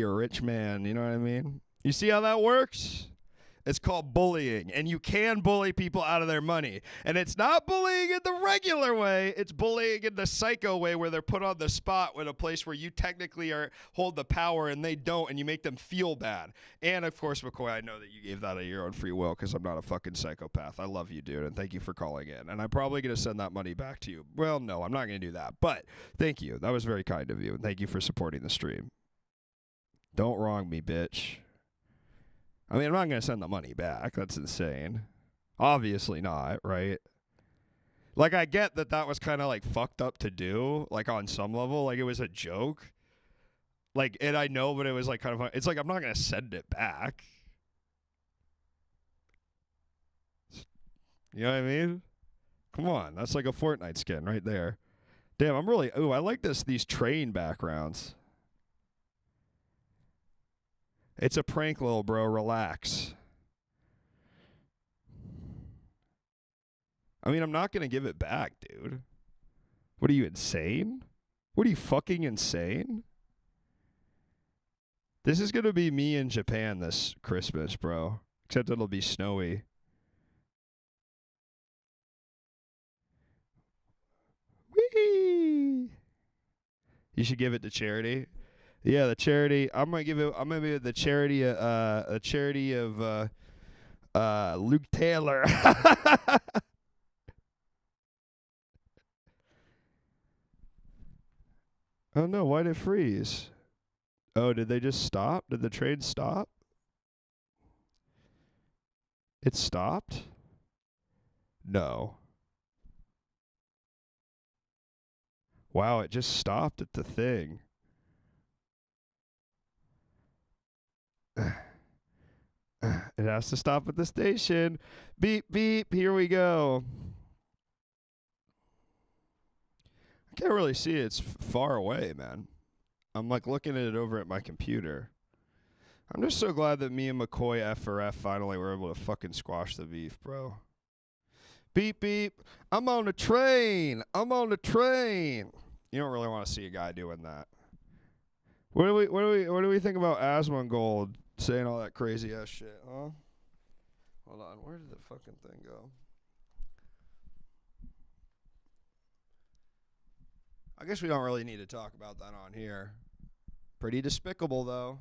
a rich man, you know what I mean? You see how that works? It's called bullying, and you can bully people out of their money. And it's not bullying in the regular way. It's bullying in the psycho way where they're put on the spot in a place where you technically hold the power and they don't, and you make them feel bad. And, of course, McCoy, I know that you gave that of your own free will because I'm not a fucking psychopath. I love you, dude, and thank you for calling in. And I'm probably going to send that money back to you. Well, no, I'm not going to do that. But thank you. That was very kind of you, and thank you for supporting the stream. Don't wrong me, bitch. I mean, I'm not going to send the money back. That's insane. Obviously not, right? Like, I get that was kind of, like, fucked up to do, like, on some level. Like, it was a joke. Like, and I know, but it was, like, kind of, it's like, I'm not going to send it back. You know what I mean? Come on. That's like a Fortnite skin right there. Damn, I like these train backgrounds. It's a prank, little bro. Relax. I mean, I'm not going to give it back, dude. What are you, insane? What are you, fucking insane? This is going to be me in Japan this Christmas, bro. Except it'll be snowy. Whee! You should give it to charity. Yeah, the charity. I'm gonna give it the charity. A charity of Luke Taylor. Oh no! Why did it freeze? Oh, did they just stop? Did the train stop? It stopped? No. Wow! It just stopped at the thing. It has to stop at the station. Beep, beep. Here we go. I can't really see it. It's far away, man. I'm like looking at it over at my computer. I'm just so glad that me and McCoy F for F finally were able to fucking squash the beef, bro. Beep, beep. I'm on the train. I'm on the train. You don't really want to see a guy doing that. What do we think about Asmongold saying all that crazy ass shit, huh? Hold on, where did the fucking thing go? I guess we don't really need to talk about that on here. Pretty despicable, though.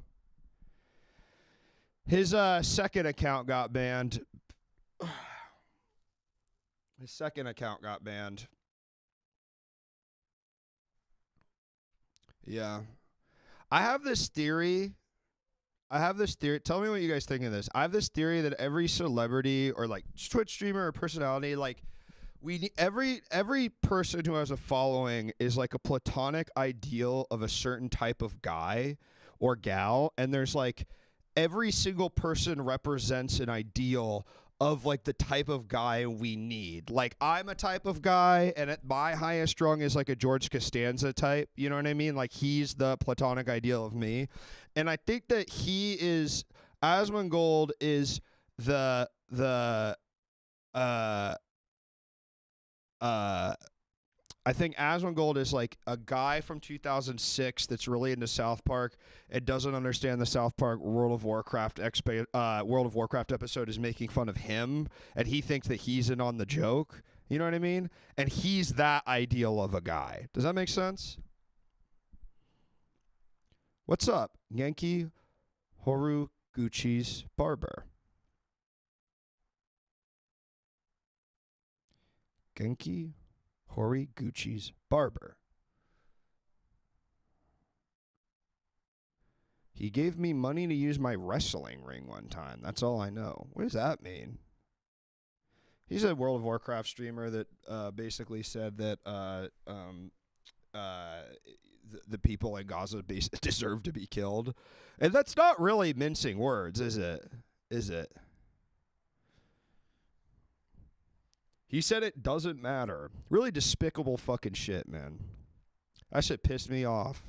His second account got banned. His second account got banned. Yeah. I have this theory. Tell me what you guys think of this. I have this theory that every celebrity or like Twitch streamer or personality, like every person who has a following is like a platonic ideal of a certain type of guy or gal, and there's like every single person represents an ideal of like the type of guy we need. Like I'm a type of guy, and at my highest rung is like a George Costanza type. You know what I mean? Like he's the platonic ideal of me, and I think that he is Asmongold is the I think Asmongold is like a guy from 2006 that's really into South Park and doesn't understand the South Park World of Warcraft episode is making fun of him, and he thinks that he's in on the joke. You know what I mean? And he's that ideal of a guy. Does that make sense? What's up, Genki Horuguchi's barber? Genki Horiguchi's barber. He gave me money to use my wrestling ring one time. That's all I know. What does that mean? He's a World of Warcraft streamer that basically said that the people in Gaza deserve to be killed. And that's not really mincing words, is it? Is it? He said it doesn't matter. Really despicable fucking shit, man. That shit pissed me off.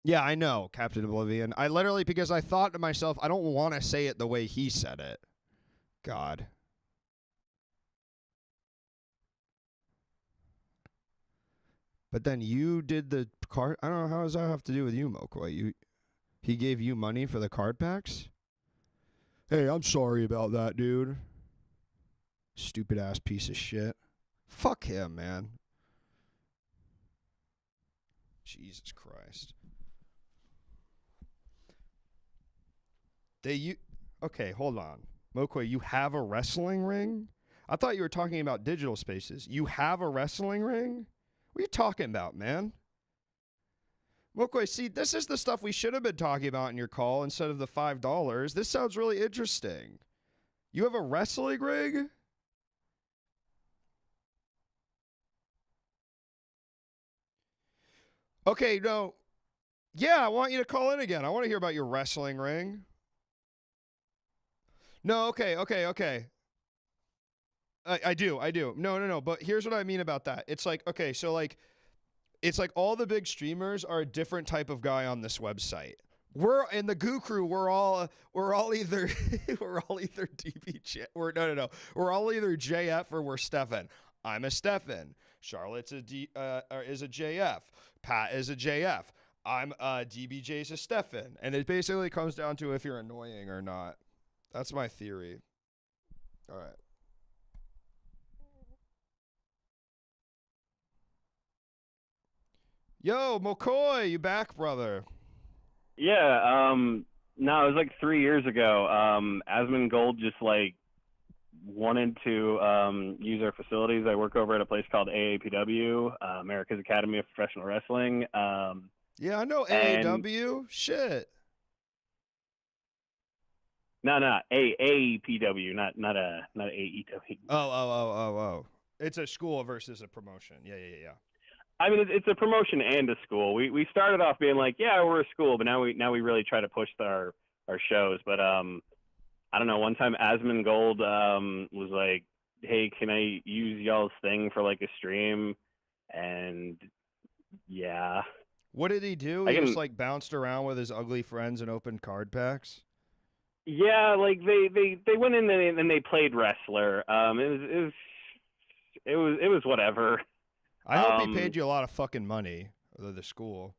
Yeah, I know, Captain Oblivion. I literally, because I thought to myself, I don't want to say it the way he said it. God. But then you did the card. I don't know, how does that have to do with you, Mokoi? He gave you money for the card packs? Hey, I'm sorry about that, dude. Stupid ass piece of shit. Fuck him, man. Jesus Christ. Okay, hold on. Mokoi, you have a wrestling ring? I thought you were talking about digital spaces. You have a wrestling ring? What are you talking about, man? Mokoi, see, this is the stuff we should have been talking about in your call instead of the $5. This sounds really interesting. You have a wrestling ring? Okay, no. Yeah, I want you to call in again. I want to hear about your wrestling ring. No, okay. I do. No. But here's what I mean about that. It's like, okay, so like, it's like all the big streamers are a different type of guy on this website. We're in the Goo Crew. We're all either DBJ or no. We're all either JF or we're Stefan. I'm a Stefan. Charlotte's is a JF. Pat is a JF. I'm DBJ's a Stefan. And it basically comes down to if you're annoying or not. That's my theory. All right. Yo, Mokoi, you back, brother? Yeah. No, it was like 3 years ago. Asmongold just like wanted to use our facilities. I work over at a place called AAPW, America's Academy of Professional Wrestling. Yeah, I know AAW. Shit. No, AAPW, not AEW. Oh. It's a school versus a promotion. Yeah. I mean, it's a promotion and a school. We started off being like, yeah, we're a school, but now we really try to push our shows. But I don't know. One time, Asmongold was like, hey, can I use y'all's thing for like a stream? And yeah. What did he do? He just like bounced around with his ugly friends and opened card packs. Yeah, like they went in and they played wrestler. It was whatever. I hope he paid you a lot of fucking money, the school.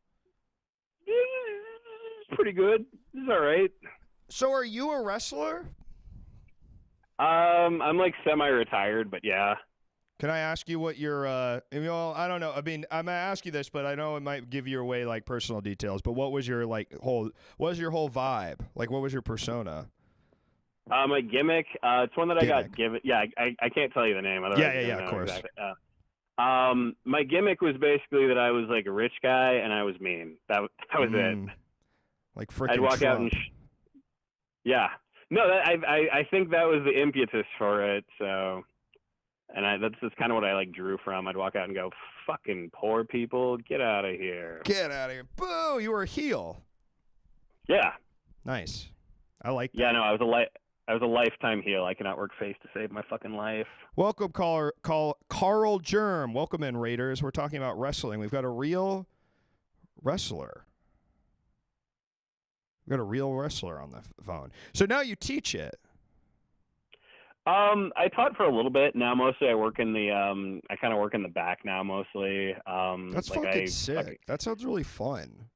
It's pretty good. It's all right. So are you a wrestler? I'm like semi-retired, but yeah. Can I ask you what your I don't know. I mean, I'm gonna ask you this, but I know it might give you away like personal details. But what was your what was your whole vibe? Like, what was your persona? My gimmick. It's one that I got Gimmick. given. Yeah, I can't tell you the name. Otherwise Yeah, you're yeah, gonna of know course. Exactly. My gimmick was basically that I was like a rich guy and I was mean. That was it. Like freaking I'd walk out and Trump. yeah. No, I think that was the impetus for it. So, and that's just kind of what I like drew from. I'd walk out and go, "Fucking poor people, get out of here." Get out of here! Boo! You were a heel. Yeah. Nice. I like that. Yeah. No, I was a lifetime heel. I cannot work face to save my fucking life. Welcome, Carl Germ. Welcome in, Raiders. We're talking about wrestling. We've got a real wrestler. We've got a real wrestler on the phone. So now you teach it. I taught for a little bit. Now mostly I work in the I kind of work in the back now mostly. That's like fucking sick. That sounds really fun.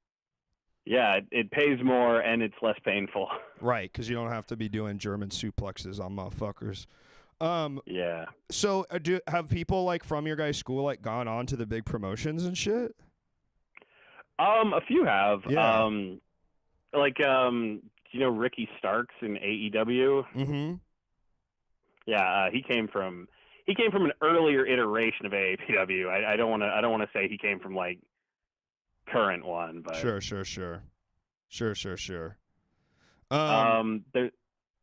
Yeah, it pays more and it's less painful. Right, because you don't have to be doing German suplexes on motherfuckers. Yeah. So have people like from your guys' school like gone on to the big promotions and shit? A few have. Yeah. You know Ricky Starks in AEW? Mm-hmm. Yeah, he came from an earlier iteration of AEW. I don't want to say he came from like current one, but Sure. There's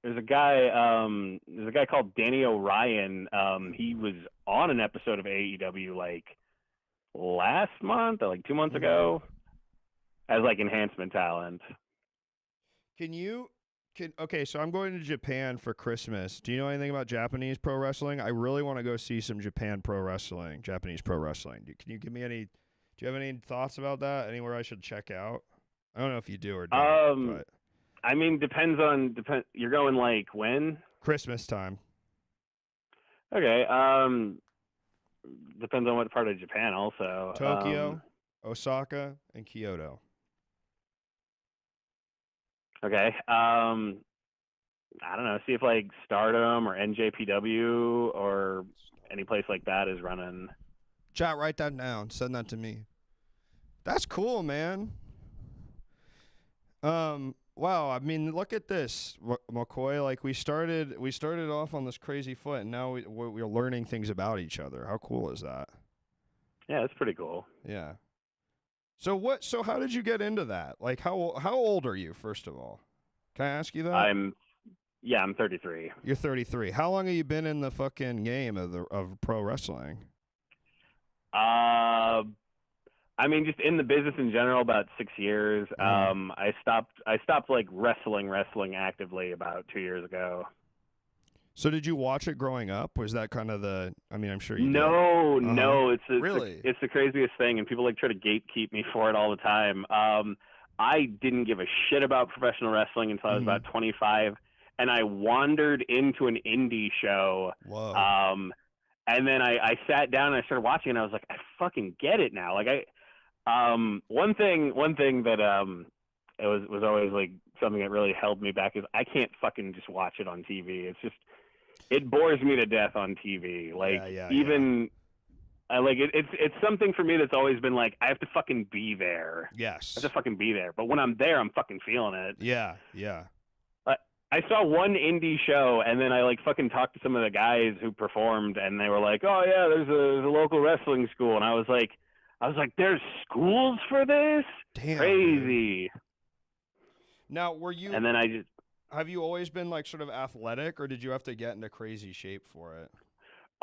a guy called Danny O'Ryan. He was on an episode of AEW like last month or like 2 months ago as like enhancement talent. Okay, so I'm going to Japan for Christmas. Do you know anything about Japanese pro wrestling? I really want to go see some Japanese pro wrestling. Can you give me do you have any thoughts about that? Anywhere I should check out? I don't know if you do or don't. But I mean, depends. You're going like when? Christmas time. Okay. Depends on what part of Japan also. Tokyo, Osaka, and Kyoto. Okay. I don't know. See if like Stardom or NJPW or any place like that is running. Chat, write that down. Send that to me. That's cool, man. Wow. I mean, look at this, McCoy. Like we started off on this crazy foot, and now we're learning things about each other. How cool is that? Yeah, that's pretty cool. Yeah. So how did you get into that? Like how old are you, first of all? Can I ask you that? I'm 33. You're 33. How long have you been in the fucking game of pro wrestling? I mean, just in the business in general, about 6 years. I stopped like wrestling actively about 2 years ago. So did you watch it growing up? Was that kind of I'm sure you did. No, it's really? It's the craziest thing, and people like try to gatekeep me for it all the time. I didn't give a shit about professional wrestling until I was about 25, and I wandered into an indie show. Whoa. And then I sat down and I started watching, and I was like, I fucking get it now. Like one thing that it was always like something that really held me back is I can't fucking just watch it on TV. It's just it bores me to death on TV. Like it's something for me that's always been like I have to fucking be there. Yes. I have to fucking be there. But when I'm there, I'm fucking feeling it. Yeah. I saw one indie show, and then I like fucking talked to some of the guys who performed, and they were like, "Oh yeah, there's a local wrestling school," and I was like, "There's schools for this? Damn, crazy." Dude. Now, And then have you always been like sort of athletic, or did you have to get into crazy shape for it?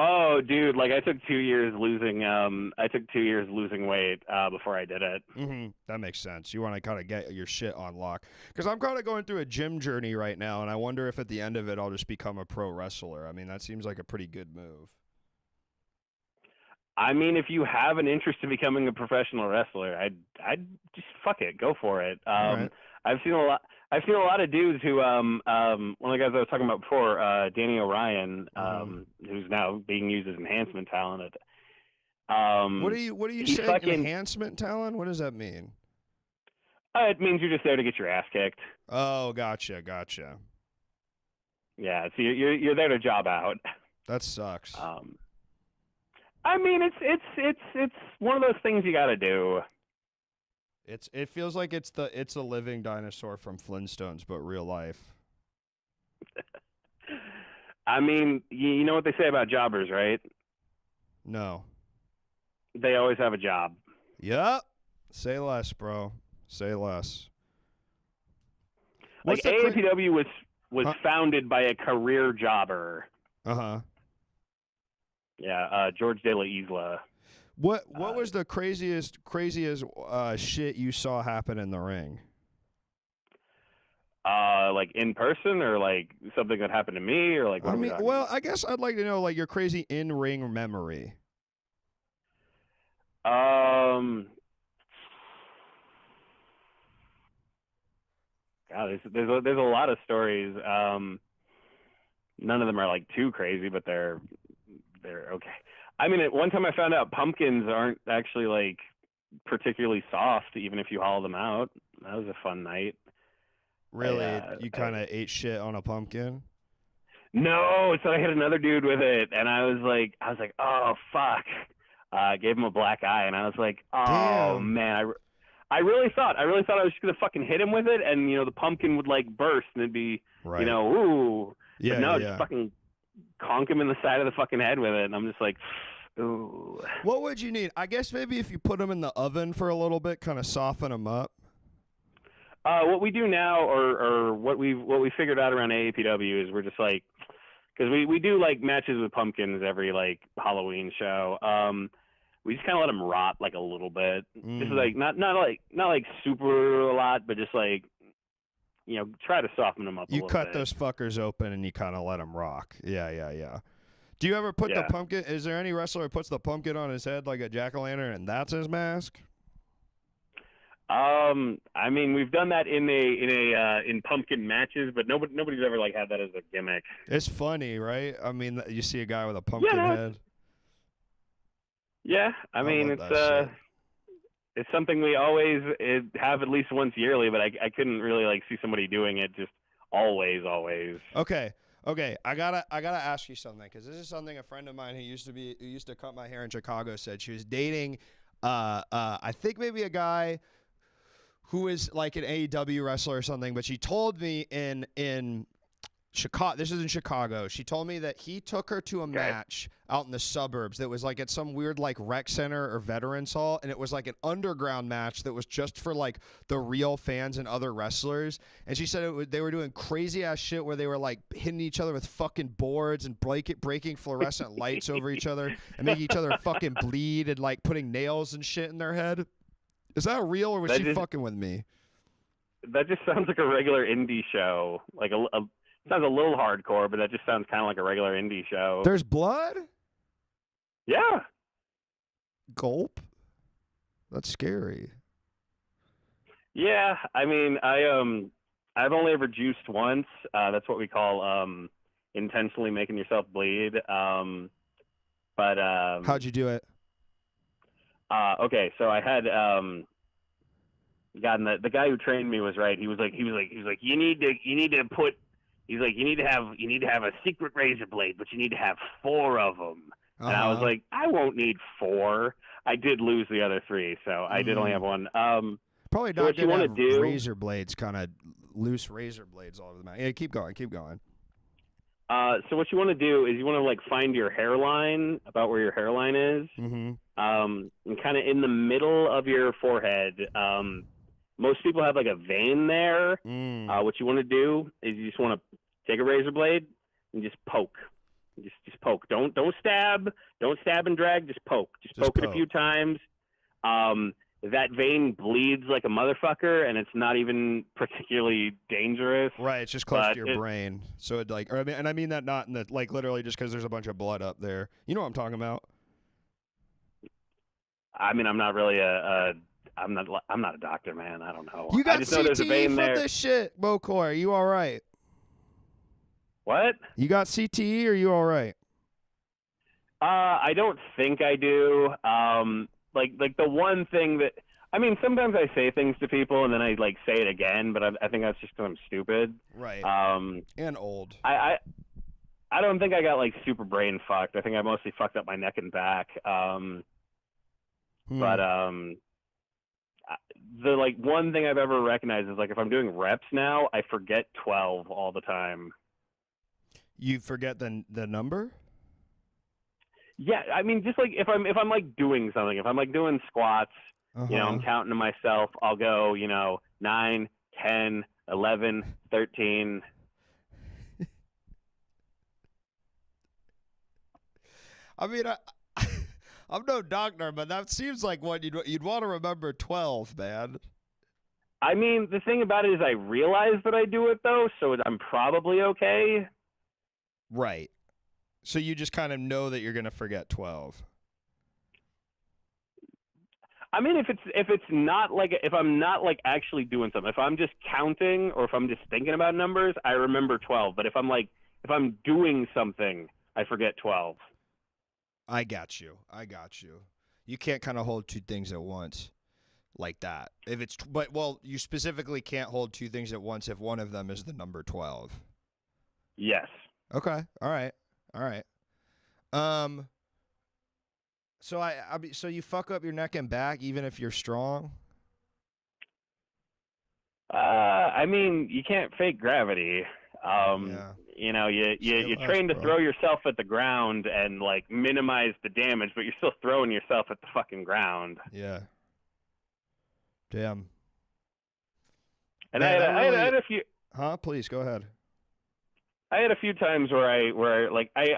Oh, dude, like I took 2 years losing weight before I did it. That makes sense. You want to kind of get your shit on lock. Because I'm kind of going through a gym journey right now, and I wonder if at the end of it I'll just become a pro wrestler. I mean, that seems like a pretty good move. I mean, if you have an interest in becoming a professional wrestler, I'd just fuck it, go for it. Right. I've seen a lot of dudes who one of the guys I was talking about before, Danny O'Ryan, who's now being used as enhancement talent. What are you saying? Enhancement talent? What does that mean? It means you're just there to get your ass kicked. Oh, gotcha. Yeah, so you're there to job out. That sucks. I mean, it's one of those things you got to do. It feels like it's a living dinosaur from Flintstones, but real life. I mean, you know what they say about jobbers, right? No. They always have a job. Yep. Say less, bro. Say less. Like AAPW was founded by a career jobber. Uh-huh. Yeah, George De La Isla. What was the craziest shit you saw happen in the ring? Like in person, or like something that happened to me, or like what are we talking about? I guess I'd like to know like your crazy in-ring memory. God, there's a lot of stories. None of them are like too crazy, but they're okay. I mean, at one time I found out pumpkins aren't actually like particularly soft, even if you haul them out. That was a fun night. Really? You kind of ate shit on a pumpkin? No, so I hit another dude with it, and I was like, oh fuck. I gave him a black eye, and I was like, oh damn. man, I really thought I was just gonna fucking hit him with it, and the pumpkin would like burst, and it'd be right. Ooh. Yeah, but no, yeah. just fucking conk him in the side of the fucking head with it, and I'm just like, ooh. What would you need? I guess maybe if you put them in the oven for a little bit, kind of soften them up. What we do now, or what we figured out around AAPW is we're just like, because we do like matches with pumpkins every like Halloween show. We just kind of let them rot like a little bit. Just like not like super a lot, but just like try to soften them up. You a little cut bit. those fuckers open and you kind of let them rock. Yeah. Do you ever put the pumpkin? Is there any wrestler who puts the pumpkin on his head like a jack-o'-lantern and that's his mask? I mean, we've done that in pumpkin matches, but nobody's ever like had that as a gimmick. It's funny, right? I mean, you see a guy with a pumpkin head. Yeah, I mean, it's something we always have at least once yearly, but I couldn't really like see somebody doing it just always. Okay, I gotta ask you something, because this is something a friend of mine who used to cut my hair in Chicago said. She was dating, I think maybe a guy who is like an AEW wrestler or something, but she told me in Chicago, this is in Chicago, she told me that he took her to a match out in the suburbs that was like at some weird like rec center or veterans hall, and it was like an underground match that was just for like the real fans and other wrestlers. And she said they were doing crazy ass shit where they were like hitting each other with fucking boards and breaking fluorescent lights over each other and making each other fucking bleed and like putting nails and shit in their head. Is that real, or was she fucking with me? That just sounds like a regular indie show. Like sounds a little hardcore, but that just sounds kind of like a regular indie show. There's blood? Yeah. Gulp? That's scary. Yeah, I mean, I've only ever juiced once. That's what we call intentionally making yourself bleed. But how'd you do it? Okay, so I had gotten the guy who trained me was right. He was like you need to have a secret razor blade, but you need to have 4 of them. And I was like, I won't need 4. I did lose the other 3, so I did only have 1. Probably not good to have razor blades, kind of loose razor blades all over the mouth. Yeah, keep going. So what you want to do is you want to like find your hairline, about where your hairline is, and kind of in the middle of your forehead. Most people have like a vein there. What you want to do is you just want to take a razor blade and just poke. Just poke. Don't stab. Don't stab and drag. Just poke. Just poke it a few times. That vein bleeds like a motherfucker, and it's not even particularly dangerous. Right, it's just close to your brain. So it like, I mean that not in the like literally just because there's a bunch of blood up there. You know what I'm talking about? I mean, I'm not really I'm not a doctor, man. I don't know. You got I just know there's a vein CTE there. for this shit, Bokor. Are you all right? What? You got CTE? Or are you all right? I don't think I do. Like the one thing that, I mean, sometimes I say things to people and then I like say it again, but I think that's just because I'm stupid. Right. And old. I don't think I got like super brain fucked. I think I mostly fucked up my neck and back. But the like one thing I've ever recognized is like if I'm doing reps now, I forget 12 all the time. You forget the number? Yeah, I mean, just like if I'm like doing something, if I'm like doing squats, you know, I'm counting to myself. I'll go, 9, 10, 11, 13. I mean, I'm no doctor, but that seems like what you'd want to remember 12, man. I mean, the thing about it is I realize that I do it though, so I'm probably okay. Right. So you just kind of know that you're gonna forget 12. I mean, if I'm not like actually doing something, if I'm just counting or if I'm just thinking about numbers, I remember 12. But if I'm doing something, I forget 12. I got you. You can't kind of hold two things at once like that. You specifically can't hold two things at once if one of them is the number 12. Yes. Okay. All right. So you fuck up your neck and back even if you're strong? I mean, you can't fake gravity. Yeah. You train to throw yourself at the ground and like minimize the damage, but you're still throwing yourself at the fucking ground. Yeah. Damn. And Man, I had a few. Huh? Please go ahead. I had a few times where I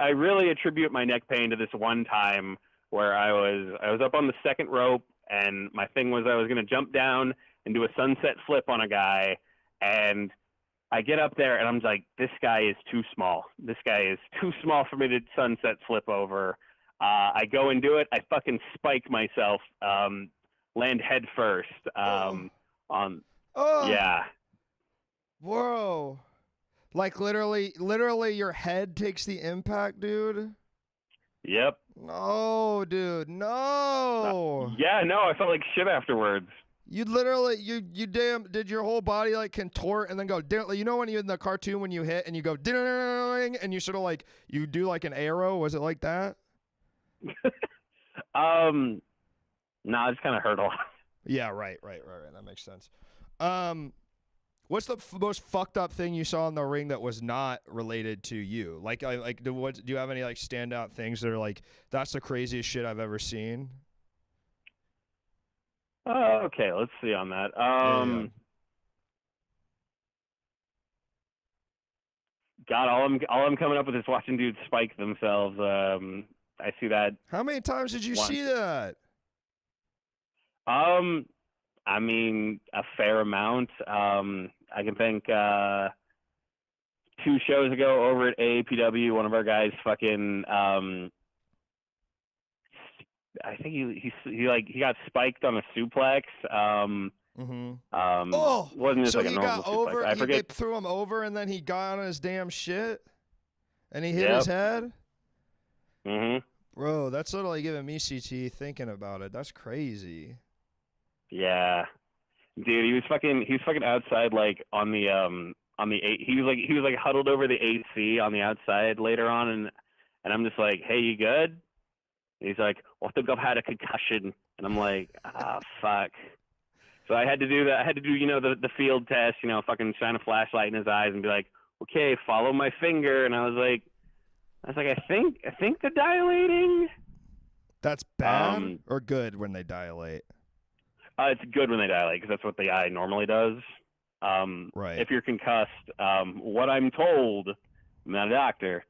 really attribute my neck pain to this one time where I was up on the second rope and my thing was I was gonna jump down and do a sunset flip on a guy, and I get up there and I'm like, this guy is too small. This guy is too small for me to sunset flip over. I go and do it. I fucking spike myself, land head first. Yeah. Whoa. Like literally your head takes the impact, dude? Yep. No, dude. No. Yeah, no, I felt like shit afterwards. You literally, you damn, did your whole body like contort and then go, you know when you in the cartoon when you hit and you go, and you sort of like, you do like an arrow? Was it like that? No, I just kind of hurt a lot. Yeah, right. That makes sense. What's the most fucked up thing you saw in the ring that was not related to you? Do you have any like standout things that are like, that's the craziest shit I've ever seen? Okay, let's see on that. Yeah. God, all I'm coming up with is watching dudes spike themselves. I see that. How many times did you see that? I mean, a fair amount. I can think 2 shows ago over at AAPW, one of our guys fucking I think he got spiked on a suplex. Wasn't just so like a he normal got over. suplex. I forget. They threw him over, and then he got on his damn shit, and he hit his head. Bro, that's literally giving me CT thinking about it. That's crazy. Yeah, dude, he was fucking outside like on the he was like huddled over the AC on the outside later on, and I'm just like, hey, you good? And he's like, well, I think I've had a concussion. And I'm like, fuck. So I had to do that. I had to do, the field test, fucking shine a flashlight in his eyes and be like, okay, follow my finger. And I was like, I think they're dilating. That's bad or good when they dilate? It's good when they dilate because that's what the eye normally does. Right. If you're concussed, what I'm told, I'm not a doctor,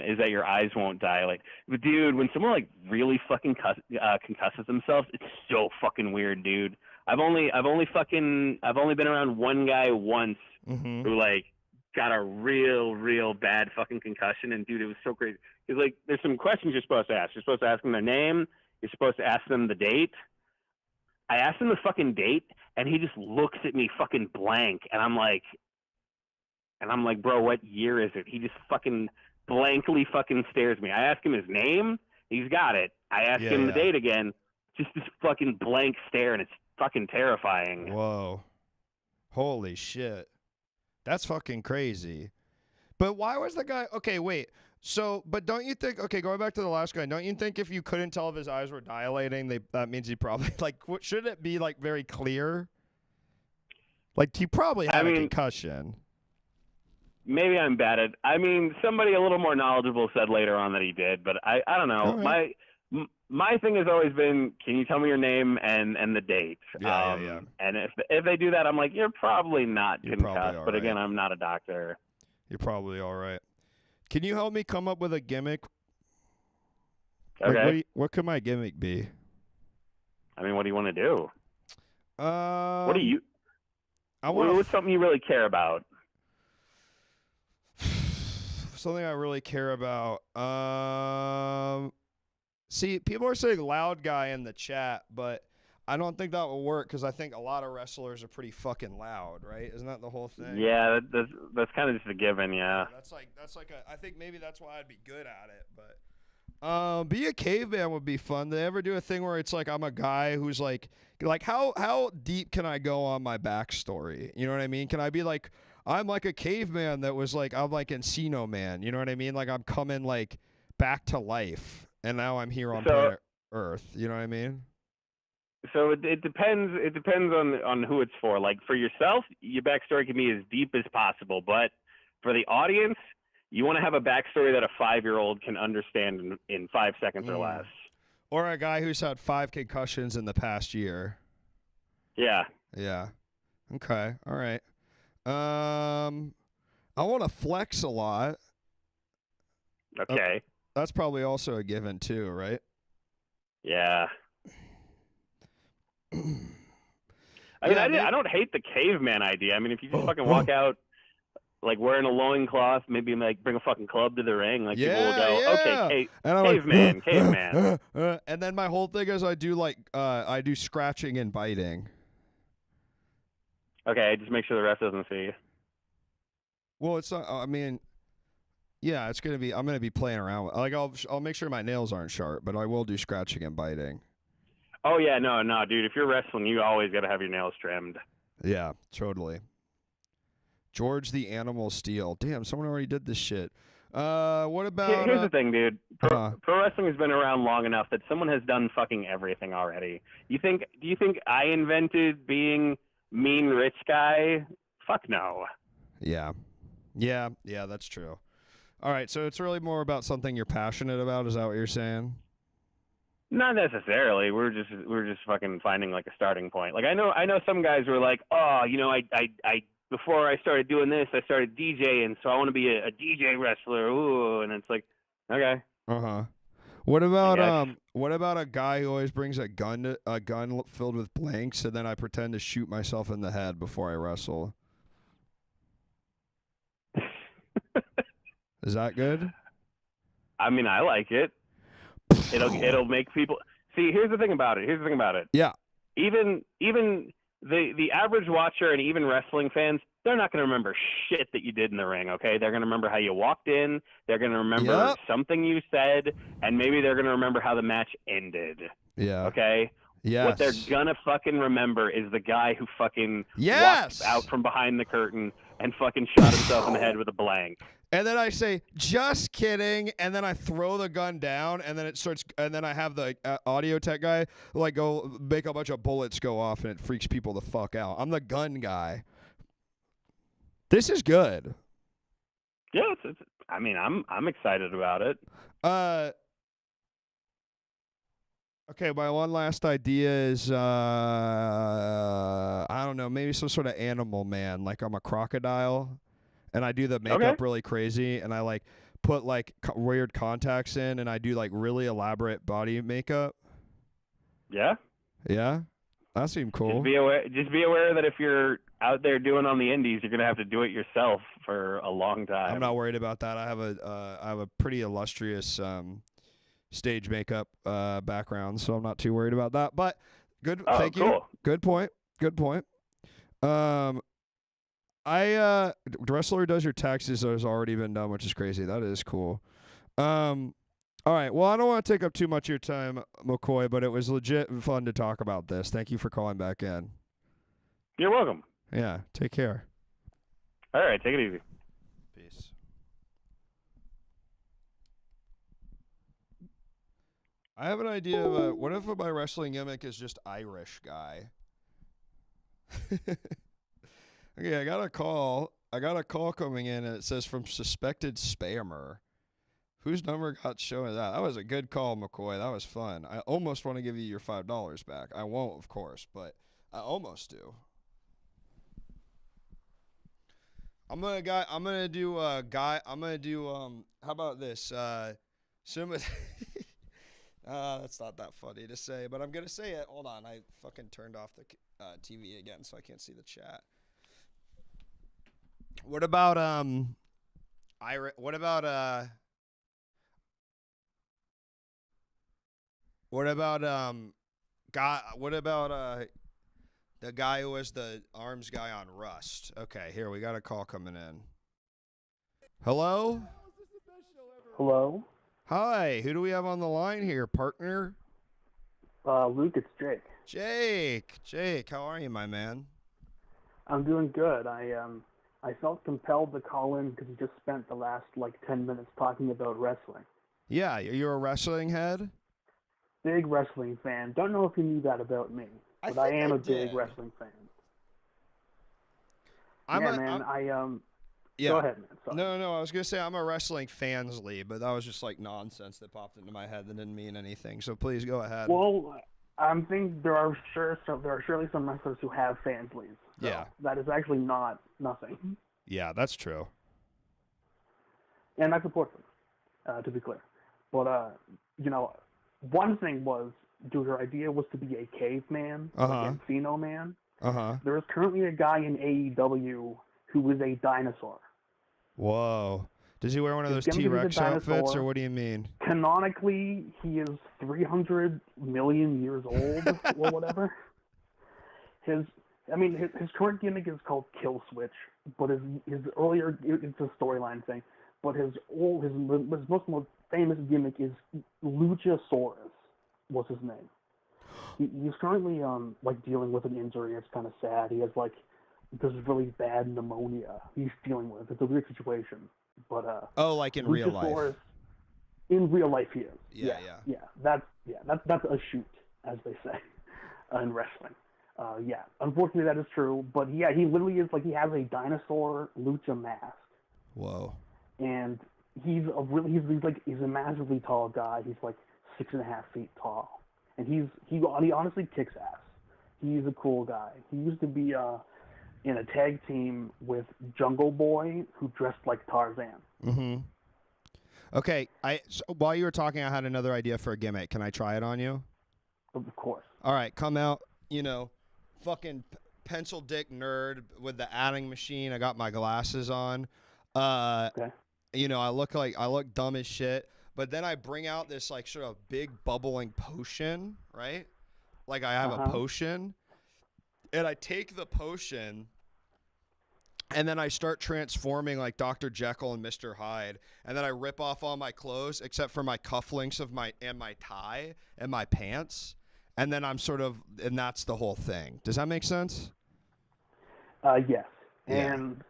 is that your eyes won't dilate. But dude, when someone like really fucking concusses themselves, it's so fucking weird, dude. I've only been around one guy once who like got a real bad fucking concussion, and dude, it was so crazy. Because like, there's some questions you're supposed to ask. You're supposed to ask them their name. You're supposed to ask them the date. I asked him the fucking date, and he just looks at me fucking blank, and I'm like, bro, what year is it? He just fucking blankly fucking stares me. I ask him his name, he's got it. I ask him the date again, just this fucking blank stare, and it's fucking terrifying. Whoa. Holy shit. That's fucking crazy. But why was the guy... Okay, wait. So, but don't you think? Okay, going back to the last guy, don't you think if you couldn't tell if his eyes were dilating, that means he probably like should it be like very clear? Like he probably had a concussion. Maybe I'm bad at. I mean, somebody a little more knowledgeable said later on that he did, but I don't know. Right. My thing has always been, can you tell me your name and the date? Yeah. And if they do that, I'm like, you're probably not You're concussed. probably all But again, right. I'm not a doctor. You're probably all right. Can you help me come up with a gimmick? Okay. Like, what could my gimmick be? I mean, what do you want to do? What do you? I want What's something you really care about? something I really care about. See, people are saying loud guy in the chat, but I don't think that will work because I think a lot of wrestlers are pretty fucking loud, right? Isn't that the whole thing? Yeah, that's kind of just a given. Yeah. That's like I think maybe that's why I'd be good at it, but be a caveman would be fun. They ever do a thing where it's like I'm a guy who's like how deep can I go on my backstory? You know what I mean? Can I be like I'm like a caveman that was like I'm like Encino Man. You know what I mean? Like I'm coming like back to life, and now I'm here on planet Earth. You know what I mean? So it depends. It depends on who it's for. Like for yourself, your backstory can be as deep as possible. But for the audience, you want to have a backstory that a 5-year-old can understand in 5 seconds or less. Or a guy who's had 5 concussions in the past year. Yeah. Yeah. Okay. All right. I want to flex a lot. Okay. That's probably also a given too, right? Yeah. I mean, I don't hate the caveman idea. I mean, if you just fucking walk out like wearing a loincloth, maybe like bring a fucking club to the ring, like people will go, okay, caveman, caveman. And then my whole thing is I do scratching and biting. Okay, just make sure the ref doesn't see you. Well, it's not. I mean, yeah, it's gonna be. I'm gonna be playing around with. Like I'll make sure my nails aren't sharp, but I will do scratching and biting. Oh yeah, no, dude. If you're wrestling, you always gotta have your nails trimmed. Yeah, totally. George the Animal Steel. Damn, someone already did this shit. What about? Here's the thing, dude. Pro wrestling has been around long enough that someone has done fucking everything already. Do you think I invented being mean rich guy? Fuck no. Yeah, that's true. All right, so it's really more about something you're passionate about. Is that what you're saying? Not necessarily. We're just fucking finding like a starting point. Like I know some guys who are like, oh, you know, I before I started doing this, I started DJing, so I want to be a DJ wrestler. Ooh, and it's like, okay. What about a guy who always brings a gun filled with blanks, and then I pretend to shoot myself in the head before I wrestle? Is that good? I mean, I like it. It'll make people see. Here's the thing about it. Yeah. Even the average watcher and even wrestling fans, they're not going to remember shit that you did in the ring. Okay, they're going to remember how you walked in. They're going to remember something you said, and maybe they're going to remember how the match ended. Yeah. Okay. Yes. What they're gonna fucking remember is the guy who fucking walked out from behind the curtain and fucking shot himself in the head with a blank. And then I say, just kidding. And then I throw the gun down, and then it starts. And then I have the audio tech guy like go make a bunch of bullets go off, and it freaks people the fuck out. I'm the gun guy. This is good. Yeah, I mean, I'm excited about it. Okay, my one last idea is I don't know, maybe some sort of animal man. Like I'm a crocodile. And I do the makeup really crazy, and I like put like weird contacts in, and I do like really elaborate body makeup. Yeah. Yeah, that seemed cool. Just be aware that if you're out there doing on the indies, you're gonna have to do it yourself for a long time. I'm not worried about that. I have a pretty illustrious stage makeup background, so I'm not too worried about that. But good, thank you. Good point. Wrestler does your taxes has already been done, which is crazy. That is cool. All right. Well, I don't want to take up too much of your time, McCoy, but it was legit fun to talk about this. Thank you for calling back in. You're welcome. Yeah. Take care. All right. Take it easy. Peace. I have an idea of what if my wrestling gimmick is just Irish guy? Okay, I got a call. I got a call coming in, and it says from suspected spammer. Whose number got showing that? That was a good call, McCoy. That was fun. I almost want to give you your $5 back. I won't, of course, but I almost do. I'm gonna do how about this? That's not that funny to say, but I'm gonna say it. Hold on, I fucking turned off the TV again, so I can't see the chat. What about the guy who was the arms guy on Rust? Okay, here we got a call coming in. Hello? Hello? Hi, who do we have on the line here, partner? Luke, it's Jake. Jake, how are you, my man? I'm doing good. I felt compelled to call in because you just spent the last, 10 minutes talking about wrestling. Yeah, you're a wrestling head? Big wrestling fan. Don't know if you knew that about me, but I am a big wrestling fan. Go ahead, man. Sorry. No, I was going to say I'm a wrestling fans lead, but that was just nonsense that popped into my head that didn't mean anything. So please go ahead. Well, I'm thinking there are surely some wrestlers who have fans leads. So yeah. That is actually not nothing. Yeah, that's true. And I support them, to be clear. But, one thing was, your idea was to be a caveman, like Encino Man. There is currently a guy in AEW who is a dinosaur. Whoa. Does he wear one of those T-Rex outfits, or what do you mean? Canonically, he is 300 million years old, or whatever. His current gimmick is called Kill Switch, but his earlier, it's a storyline thing, but his most famous gimmick is Luchasaurus, was his name. He's currently dealing with an injury. It's kind of sad. He has this really bad pneumonia he's dealing with. It's a weird situation, but in real life. In real life, he is. Yeah. That's a shoot, as they say, in wrestling. Unfortunately, that is true. But he literally is he has a dinosaur lucha mask. Whoa. And he's a massively tall guy. He's 6.5 feet tall, and he honestly kicks ass. He's a cool guy. He used to be in a tag team with Jungle Boy, who dressed like Tarzan. Mm-hmm. Okay, so while you were talking, I had another idea for a gimmick. Can I try it on you? Of course. All right, come out, fucking pencil dick nerd with the adding machine. I got my glasses on. Okay. I look dumb as shit, but then I bring out this sort of big bubbling potion, right? I have a potion, and I take the potion, and then I start transforming like Dr. Jekyll and Mr. Hyde, and then I rip off all my clothes except for my cufflinks and my tie and my pants, and then and that's the whole thing. Does that make sense? Yes. Yeah. And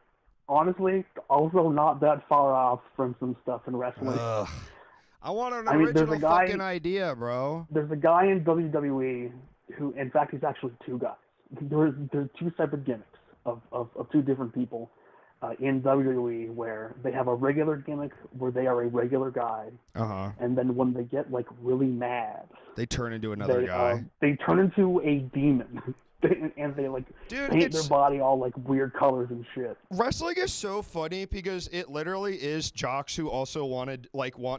honestly, also not that far off from some stuff in wrestling. Ugh. I want an original fucking idea, bro. There's a guy in WWE who, in fact, he's actually two guys. There's two separate gimmicks of two different people in WWE where they have a regular gimmick where they are a regular guy, and then when they get really mad, they turn into another guy. They turn into a demon. And they paint their body all weird colors and shit. Wrestling is so funny because it literally is jocks who also want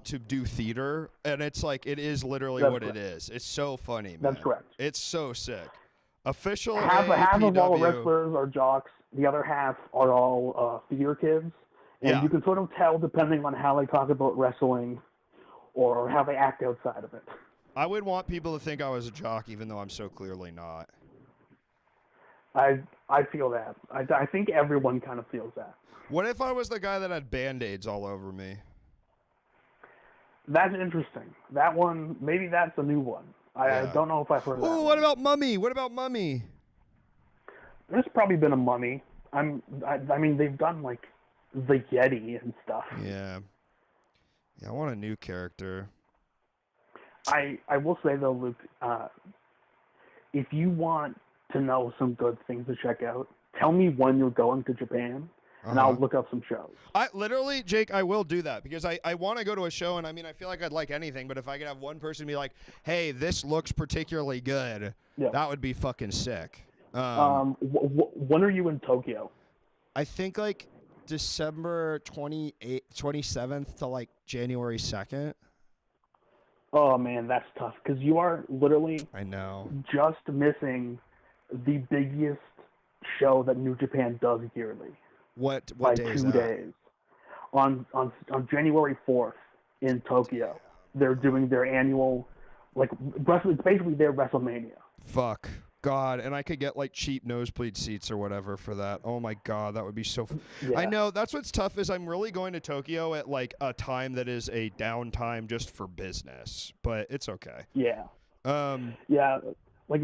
to do theater, and it's it is literally That's what correct. it is. It's so funny, man. That's correct. It's so sick. Official half of all APW. wrestlers are jocks. The other half are all theater kids, and you can sort of tell depending on how they talk about wrestling or how they act outside of it. I would want people to think I was a jock, even though I'm so clearly not. I feel that. I think everyone kind of feels that. What if I was the guy that had Band-Aids all over me? That's interesting. That one, maybe that's a new one. I don't know if I've heard of that. Oh, what about Mummy? There's probably been a Mummy. I mean, they've done the Yeti and stuff. Yeah. Yeah, I want a new character. I will say though, Luke, if you want to know some good things to check out, tell me when you're going to Japan, and I'll look up some shows. I literally, Jake, I will do that because I want to go to a show, and I mean, I feel like I'd like anything, but if I could have one person be like, "Hey, this looks particularly good," Yeah. that would be fucking sick. When are you in Tokyo? I think like December 27th to like January 2nd. Oh man, that's tough because you are literally I know. just missing the biggest show that New Japan does yearly. What by day is 2 that? days. On January 4th in Tokyo, they're doing their annual, like, it's basically their WrestleMania. Fuck. God, and I could get like cheap nosebleed seats or whatever for that. Oh my God, that would be so. Yeah. I know that's what's tough is I'm really going to Tokyo at like a time that is a downtime just for business, but it's okay. Yeah. Um. Yeah. Like,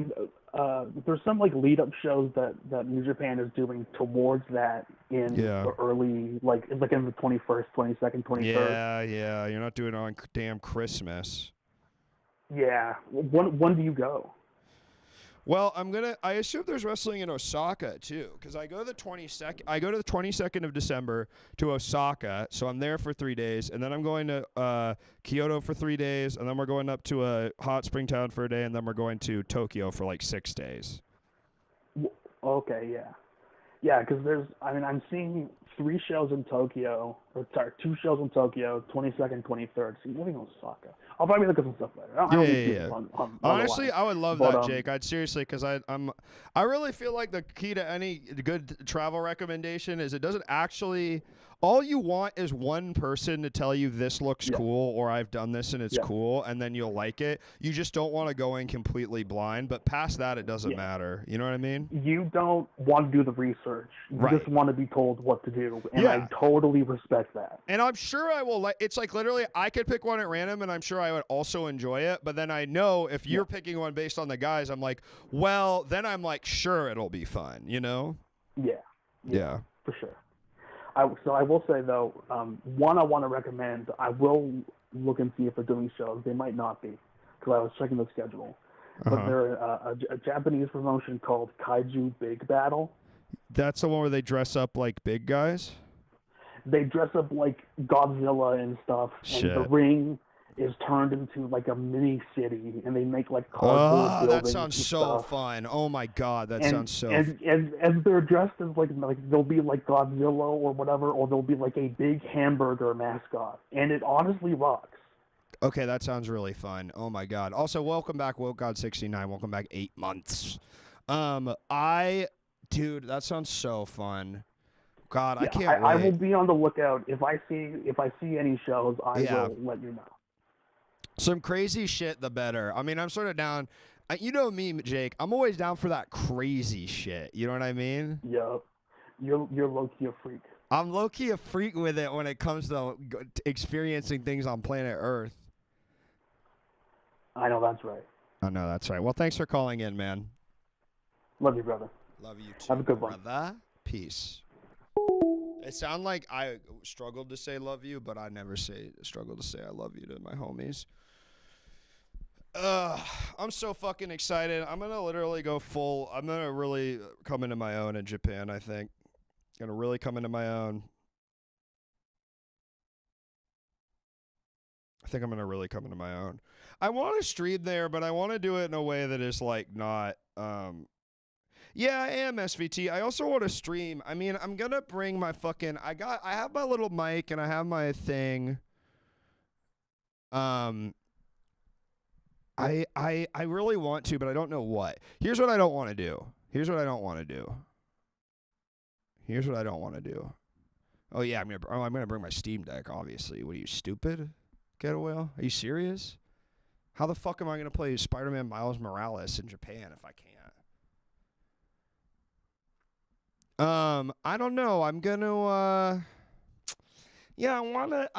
there's some like lead up shows that New Japan is doing towards that in the early, like in the 21st, 22nd, 23rd. Yeah. You're not doing it on damn Christmas. Yeah. When do you go? Well, I assume there's wrestling in Osaka too, because I go the 22nd of December to Osaka, so I'm there for 3 days, and then I'm going to Kyoto for 3 days, and then we're going up to a hot spring town for a day, and then we're going to Tokyo for like 6 days. Okay, yeah. Yeah, because I'm seeing 3 shows in Tokyo, 2 shows in Tokyo, 22nd, 23rd. See, moving Osaka. I'll probably look at some stuff later. Yeah. On Honestly, I would love but, that, Jake. I'd seriously, because I really feel like the key to any good travel recommendation is it doesn't actually. All you want is one person to tell you this looks cool or I've done this and it's cool, and then you'll like it. You just don't want to go in completely blind, but past that, it doesn't matter. You know what I mean? You don't want to do the research. You just want to be told what to do, and I totally respect that. And I'm sure I will. It's like literally, I could pick one at random, and I'm sure I would also enjoy it. But then I know if you're picking one based on the guys, I'm like, well, then I'm like, sure, it'll be fun. You know? Yeah. For sure. So I will say though, one I want to recommend. I will look and see if they're doing shows. They might not be, because I was checking the schedule. But they're a Japanese promotion called Kaiju Big Battle. That's the one where they dress up like big guys? They dress up like Godzilla and stuff. Shit. And the ring is turned into like a mini city, and they make like cardboard buildings. That sounds so fun. Oh my God, that sounds so and they're dressed as like they'll be like Godzilla or whatever, or they'll be like a big hamburger mascot. And it honestly rocks. Okay, that sounds really fun. Oh my God. Also, welcome back, WokeGod69. Welcome back 8 months. Dude, that sounds so fun. God, I can't wait. I will be on the lookout. If I see any shows, I will let you know. Some crazy shit, the better. I mean, I'm sort of down. You know me, Jake. I'm always down for that crazy shit. You know what I mean? Yep. You're low-key a freak. I'm low-key a freak with it when it comes to experiencing things on planet Earth. I know that's right. I know that's right. Well, thanks for calling in, man. Love you, brother. Love you too. Have a good one. Brother. Peace. It sounded like I struggled to say love you, but I never struggle to say I love you to my homies. I'm so fucking excited. I'm going to literally go full. I'm going to really come into my own in Japan, I think. Going to really come into my own. I think I'm going to really come into my own. I want to stream there, but I want to do it in a way that is like not yeah, I am SVT. I also want to stream. I mean, I'm going to bring my fucking I have my little mic and I have my thing. I really want to, but I don't know what. Here's what I don't want to do. Here's what I don't want to do. Oh yeah, I'm gonna bring my Steam Deck. Obviously, what are you, stupid? Get away? Are you serious? How the fuck am I gonna play Spider-Man Miles Morales in Japan if I can't? I don't know. I'm gonna. Yeah, I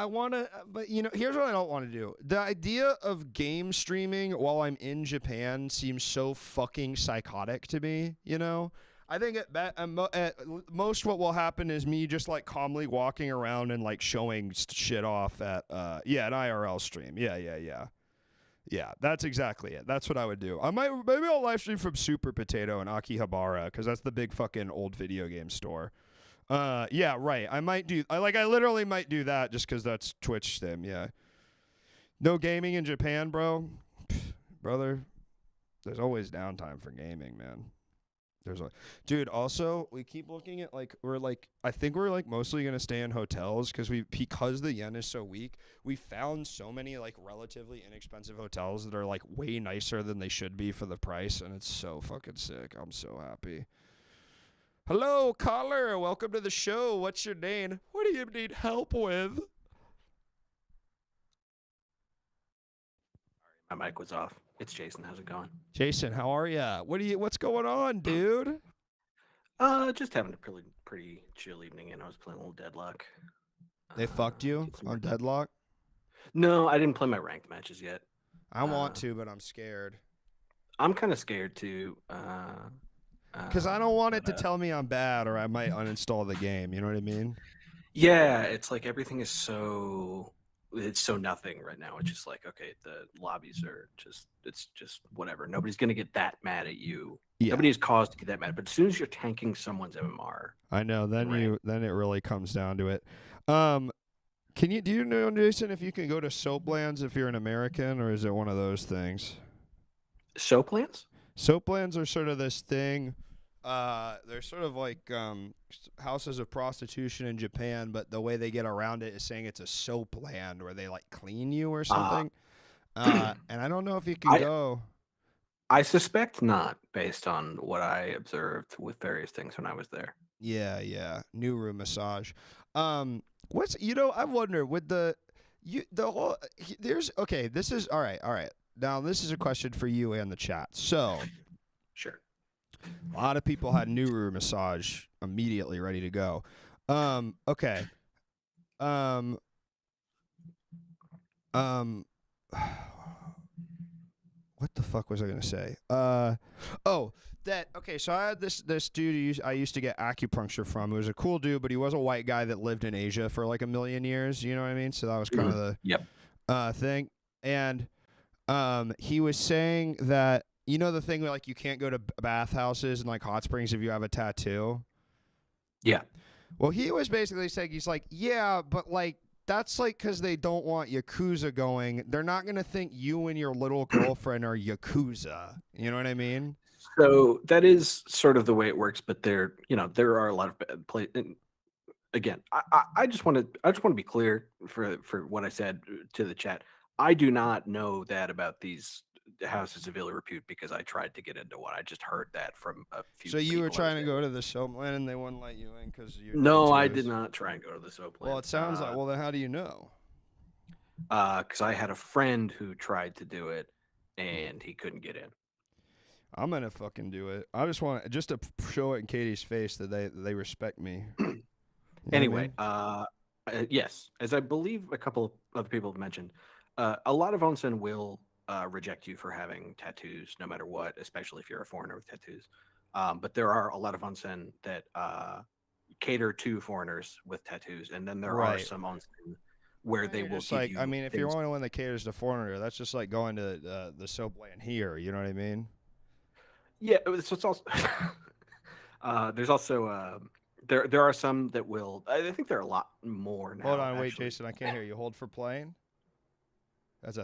wanna, but you know, here's what I don't want to do. The idea of game streaming while I'm in Japan seems so fucking psychotic to me, you know? I think at most what will happen is me just like calmly walking around and like showing shit off at, an IRL stream. Yeah. Yeah, that's exactly it. That's what I would do. Maybe I'll live stream from Super Potato and Akihabara because that's the big fucking old video game store. Yeah, right. I literally might do that just because that's Twitch stim. Yeah. No gaming in Japan, bro. Pff, brother, there's always downtime for gaming, man. Dude, also, we keep looking at I think we're like mostly going to stay in hotels because the yen is so weak. We found so many like relatively inexpensive hotels that are like way nicer than they should be for the price. And it's so fucking sick. I'm so happy. Hello, caller. Welcome to the show. What's your name? What do you need help with? My mic was off. It's Jason. How's it going? Jason, how are ya? What's going on, dude? Just having a pretty chill evening, and I was playing a little Deadlock. They fucked you on Deadlock? No, I didn't play my ranked matches yet. I want to, but I'm scared. I'm kind of scared too. Because I don't want it to tell me I'm bad, or I might uninstall the game. You know what I mean? Yeah, it's like everything is so nothing right now. It's just like, okay, the lobbies are it's just whatever. Nobody's gonna get that mad at you. Yeah. Nobody is caused to get that mad. But as soon as you're tanking someone's MMR, I know. Then it really comes down to it. Do you know, Jason, if you can go to Soaplands if you're an American, or is it one of those things? Soaplands? Soaplands are sort of this thing. They're sort of like houses of prostitution in Japan, but the way they get around it is saying it's a soap land where they like clean you or something. And I don't know if you can go. I suspect not, based on what I observed with various things when I was there. Yeah. New room massage. I wonder with this is all right. Now this is a question for you and the chat. So, sure. A lot of people had new room massage immediately ready to go. Okay. What the fuck was I gonna say? So I had this dude I used to get acupuncture from. He was a cool dude, but he was a white guy that lived in Asia for like a million years. You know what I mean? So that was kind of the thing. And he was saying that, you know, the thing where like you can't go to bathhouses and like hot springs if you have a tattoo. Yeah. Well, he was basically saying, he's like, yeah, but like that's like because they don't want Yakuza going. They're not going to think you and your little girlfriend are Yakuza. You know what I mean? So that is sort of the way it works, but there are a lot of places. Again, I just want to be clear for what I said to the chat. I do not know that about these houses of ill repute because I tried to get into one. I just heard that from a few. So you were trying to go to the Soapland and they wouldn't let you in because you. No, I did not try and go to the Soapland. Well, it sounds like. Well, then how do you know? Because I had a friend who tried to do it and he couldn't get in. I'm gonna fucking do it. I just want to show it in Katie's face that they respect me. Anyway, yes, as I believe a couple of other people have mentioned, a lot of onsen will reject you for having tattoos, no matter what, especially if you're a foreigner with tattoos. But there are a lot of onsen that cater to foreigners with tattoos, and then there are some onsen where they will give you. I mean, if you're only one that caters to foreigner, that's just like going to the Soapland here. You know what I mean? Yeah, so it's also there's also there are some that will. I think there are a lot more now. Hold on, wait, Jason, I can't hear you. Hold for plane. That's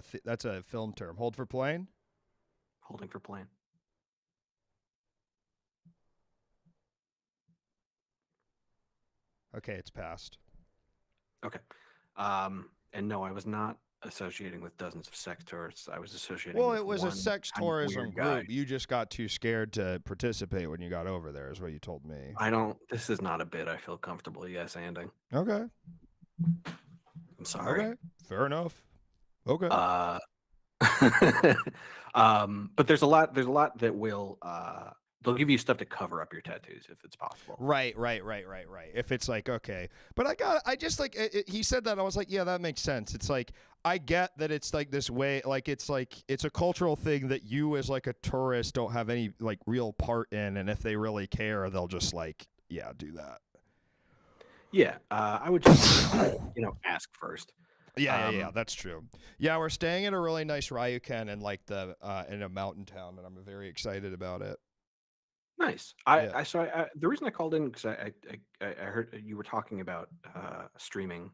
a film term. Hold for plane. Holding for plane. Okay, it's passed. Okay, and no, I was not associating with dozens of sex tourists. I was associating. Well, with it was a sex kind of tourism group. You just got too scared to participate when you got over there, is what you told me. I don't. This is not a bit. I feel comfortable. Yes, anding. Okay. I'm sorry. Okay. Fair enough. Okay. But there's a lot that will they'll give you stuff to cover up your tattoos if it's possible. Right. If it's like, okay. But I just like he said that, I was like, yeah, that makes sense. It's like, I get that it's like this way, like it's a cultural thing that you as like a tourist don't have any like real part in, and if they really care, they'll just like, yeah, do that. Yeah, I would just ask first. Yeah. That's true. Yeah, we're staying in a really nice Ryuken in like in a mountain town, and I'm very excited about it. Nice. Yeah. The reason I called in because I heard you were talking about streaming,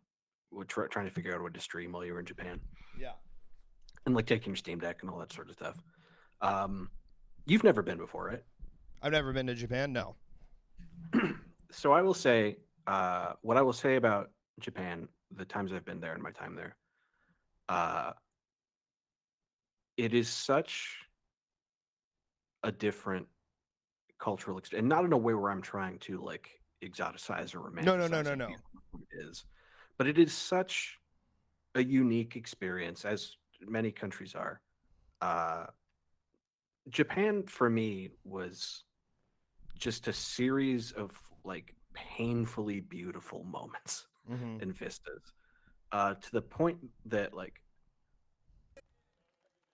trying to figure out what to stream while you were in Japan, Yeah. and like taking your Steam Deck and all that sort of stuff. You've never been before, right? I've never been to Japan. No. So I will say, what I will say about Japan, the times I've been there and my time there, it is such a different cultural experience, and not in a way where I'm trying to like exoticize or romanticize No. what it is, but it is such a unique experience, as many countries are. Japan for me was just a series of like painfully beautiful moments Mm-hmm. and vistas, to the point that like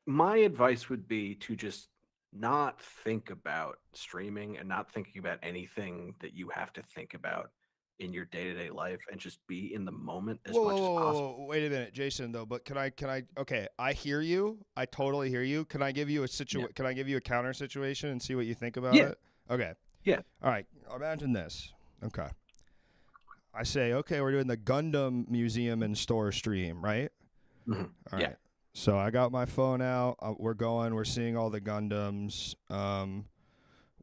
my advice would be to just not think about streaming and not thinking about anything that you have to think about in your day-to-day life, and just be in the moment as much as possible. Whoa. Wait a minute, Jason. Though, but can I? Okay, I hear you. I totally hear you. Can I give you a Can I give you a counter situation and see what you think about Yeah. it? Okay. Yeah. All right. Imagine this. Okay. I say, okay, we're doing the Gundam Museum and Store stream, right? Mhm. All Yeah. right. So I got my phone out. We're seeing all the Gundams.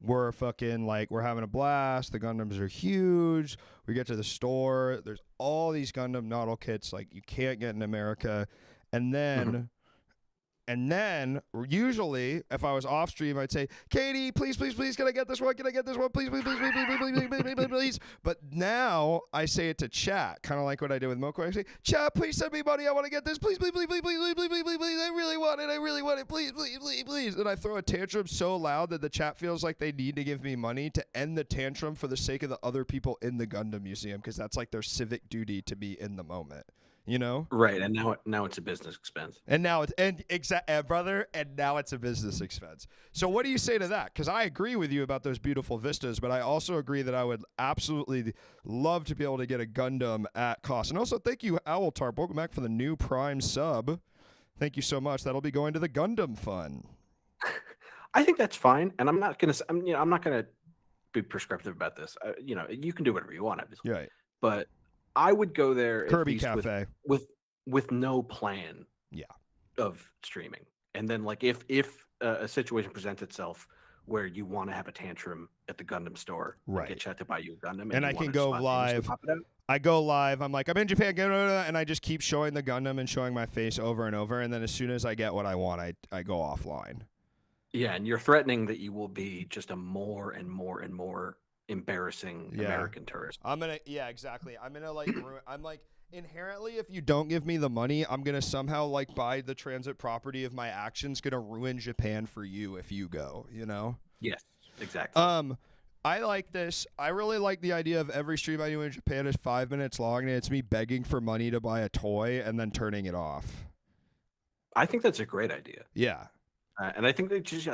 We're fucking like, we're having a blast. The Gundams are huge. We get to the store. There's all these Gundam model kits like you can't get in America. And then, usually, if I was off stream, I'd say, Katie, please, can I get this one? Can I get this one? Please, please. But now I say it to chat, kind of like what I did with Moko. I say, chat, please send me money. I want to get this. Please. I really want it. Please. And I throw a tantrum so loud that the chat feels like they need to give me money to end the tantrum for the sake of the other people in the Gundam Museum, because that's like their civic duty to be in the moment. You know? Right, and now it's a business expense. And now it's brother, and now it's a business expense. So what do you say to that? Because I agree with you about those beautiful vistas, but I also agree that I would absolutely love to be able to get a Gundam at cost. And also, thank you, Owltarp. Welcome back for the new Prime sub. Thank you so much. That'll be going to the Gundam Fund. I think that's fine, and I'm not gonna be prescriptive about this. You can do whatever you want, obviously. Right. But I would go there at Kirby least Cafe. with no plan. Yeah. Of streaming, and then like if a situation presents itself where you want to have a tantrum at the Gundam store, right? Get chat to buy you a Gundam, and I can go live. I go live. I'm like, I'm in Japan, and I just keep showing the Gundam and showing my face over and over. And then as soon as I get what I want, I go offline. Yeah, and you're threatening that you will be just a more and more and more embarrassing American tourist. Exactly. I'm gonna like, I'm like, inherently, if you don't give me the money, I'm gonna somehow like buy the transit property of my actions. Gonna ruin Japan for you if you go. You know. Yes, exactly. I like this. I really like the idea of every stream I do in Japan is 5 minutes long, and it's me begging for money to buy a toy and then turning it off. I think that's a great idea. Yeah. And I think that just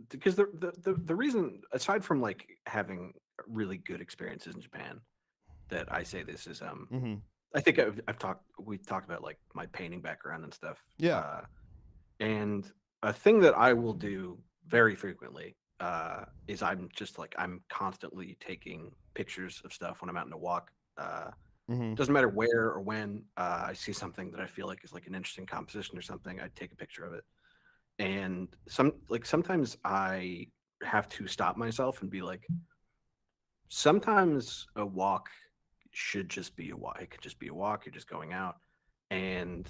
because the reason, aside from like having really good experiences in Japan, that I say this is I think we've talked about like my painting background and stuff. Yeah. And a thing that I will do very frequently is I'm constantly taking pictures of stuff when I'm out on a walk. Doesn't matter where or when I see something that I feel like is like an interesting composition or something, I take a picture of it. And sometimes I have to stop myself and be like, sometimes a walk should just be a walk. It could just be a walk. You're just going out. And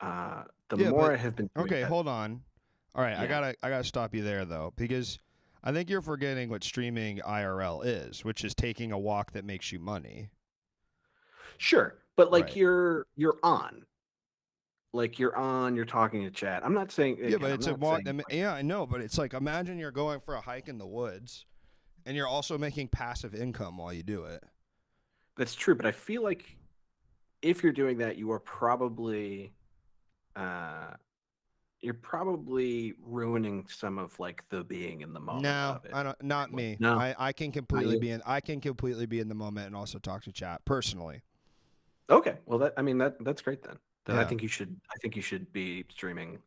I have been doing okay, that, hold on. All right, Yeah. I gotta stop you there though, because I think you're forgetting what streaming IRL is, which is taking a walk that makes you money. Sure, but like Right. you're on. Like you're talking to chat. I'm not saying Yeah, again, but it's I'm a not walk. saying, Yeah, I know, but it's like, imagine you're going for a hike in the woods, and you're also making passive income while you do it. that's true, but I feel like if you're doing that, you are probably ruining some of like the being in the moment No, of it. I don't. Not me. No. I can completely be in. I can completely be in the moment and also talk to chat personally. Okay, well that's great then. then Yeah. I think you should be streaming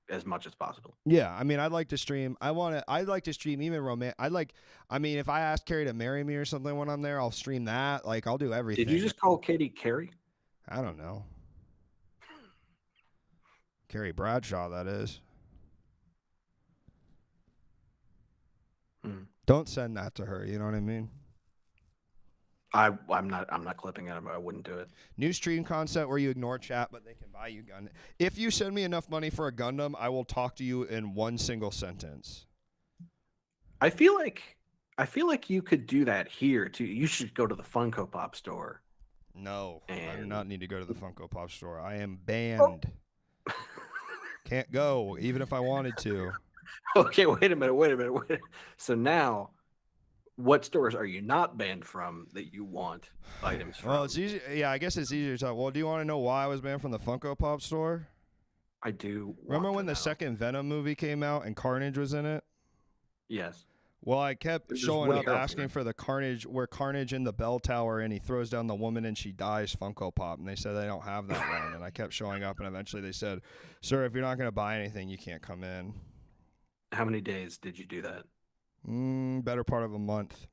as much as possible. Yeah, I mean, I'd like to stream. I'd like to stream even I mean, if I ask Carrie to marry me or something when I'm there, I'll stream that. Like, I'll do everything. Did you just call Katie Carrie? I don't know. Carrie Bradshaw, that is. Don't send that to her. You know what I mean? I'm not clipping it. I wouldn't do it. New stream concept where you ignore chat, but they can buy you gun. If you send me enough money for a Gundam, I will talk to you in one single sentence. I feel like you could do that here too. You should go to the Funko Pop store. No, I do And- not need to go to the Funko Pop store. I am banned. Can't go, even if I wanted to. Okay, wait a minute. So now, what stores are you not banned from that you want items from? Well, it's easy. Yeah, I guess it's easier to talk. Well, do you want to know why I was banned from the Funko Pop store? I do. Remember want when to the know. second Venom movie came out and Carnage was in it? Yes. Well, I kept It was showing way up earlier. asking for the Carnage, where Carnage in the bell tower and he throws down the woman and she dies Funko Pop. And they said they don't have that one. And I kept showing up and eventually they said, sir, if you're not going to buy anything, you can't come in. How many days did you do that? Better part of a month.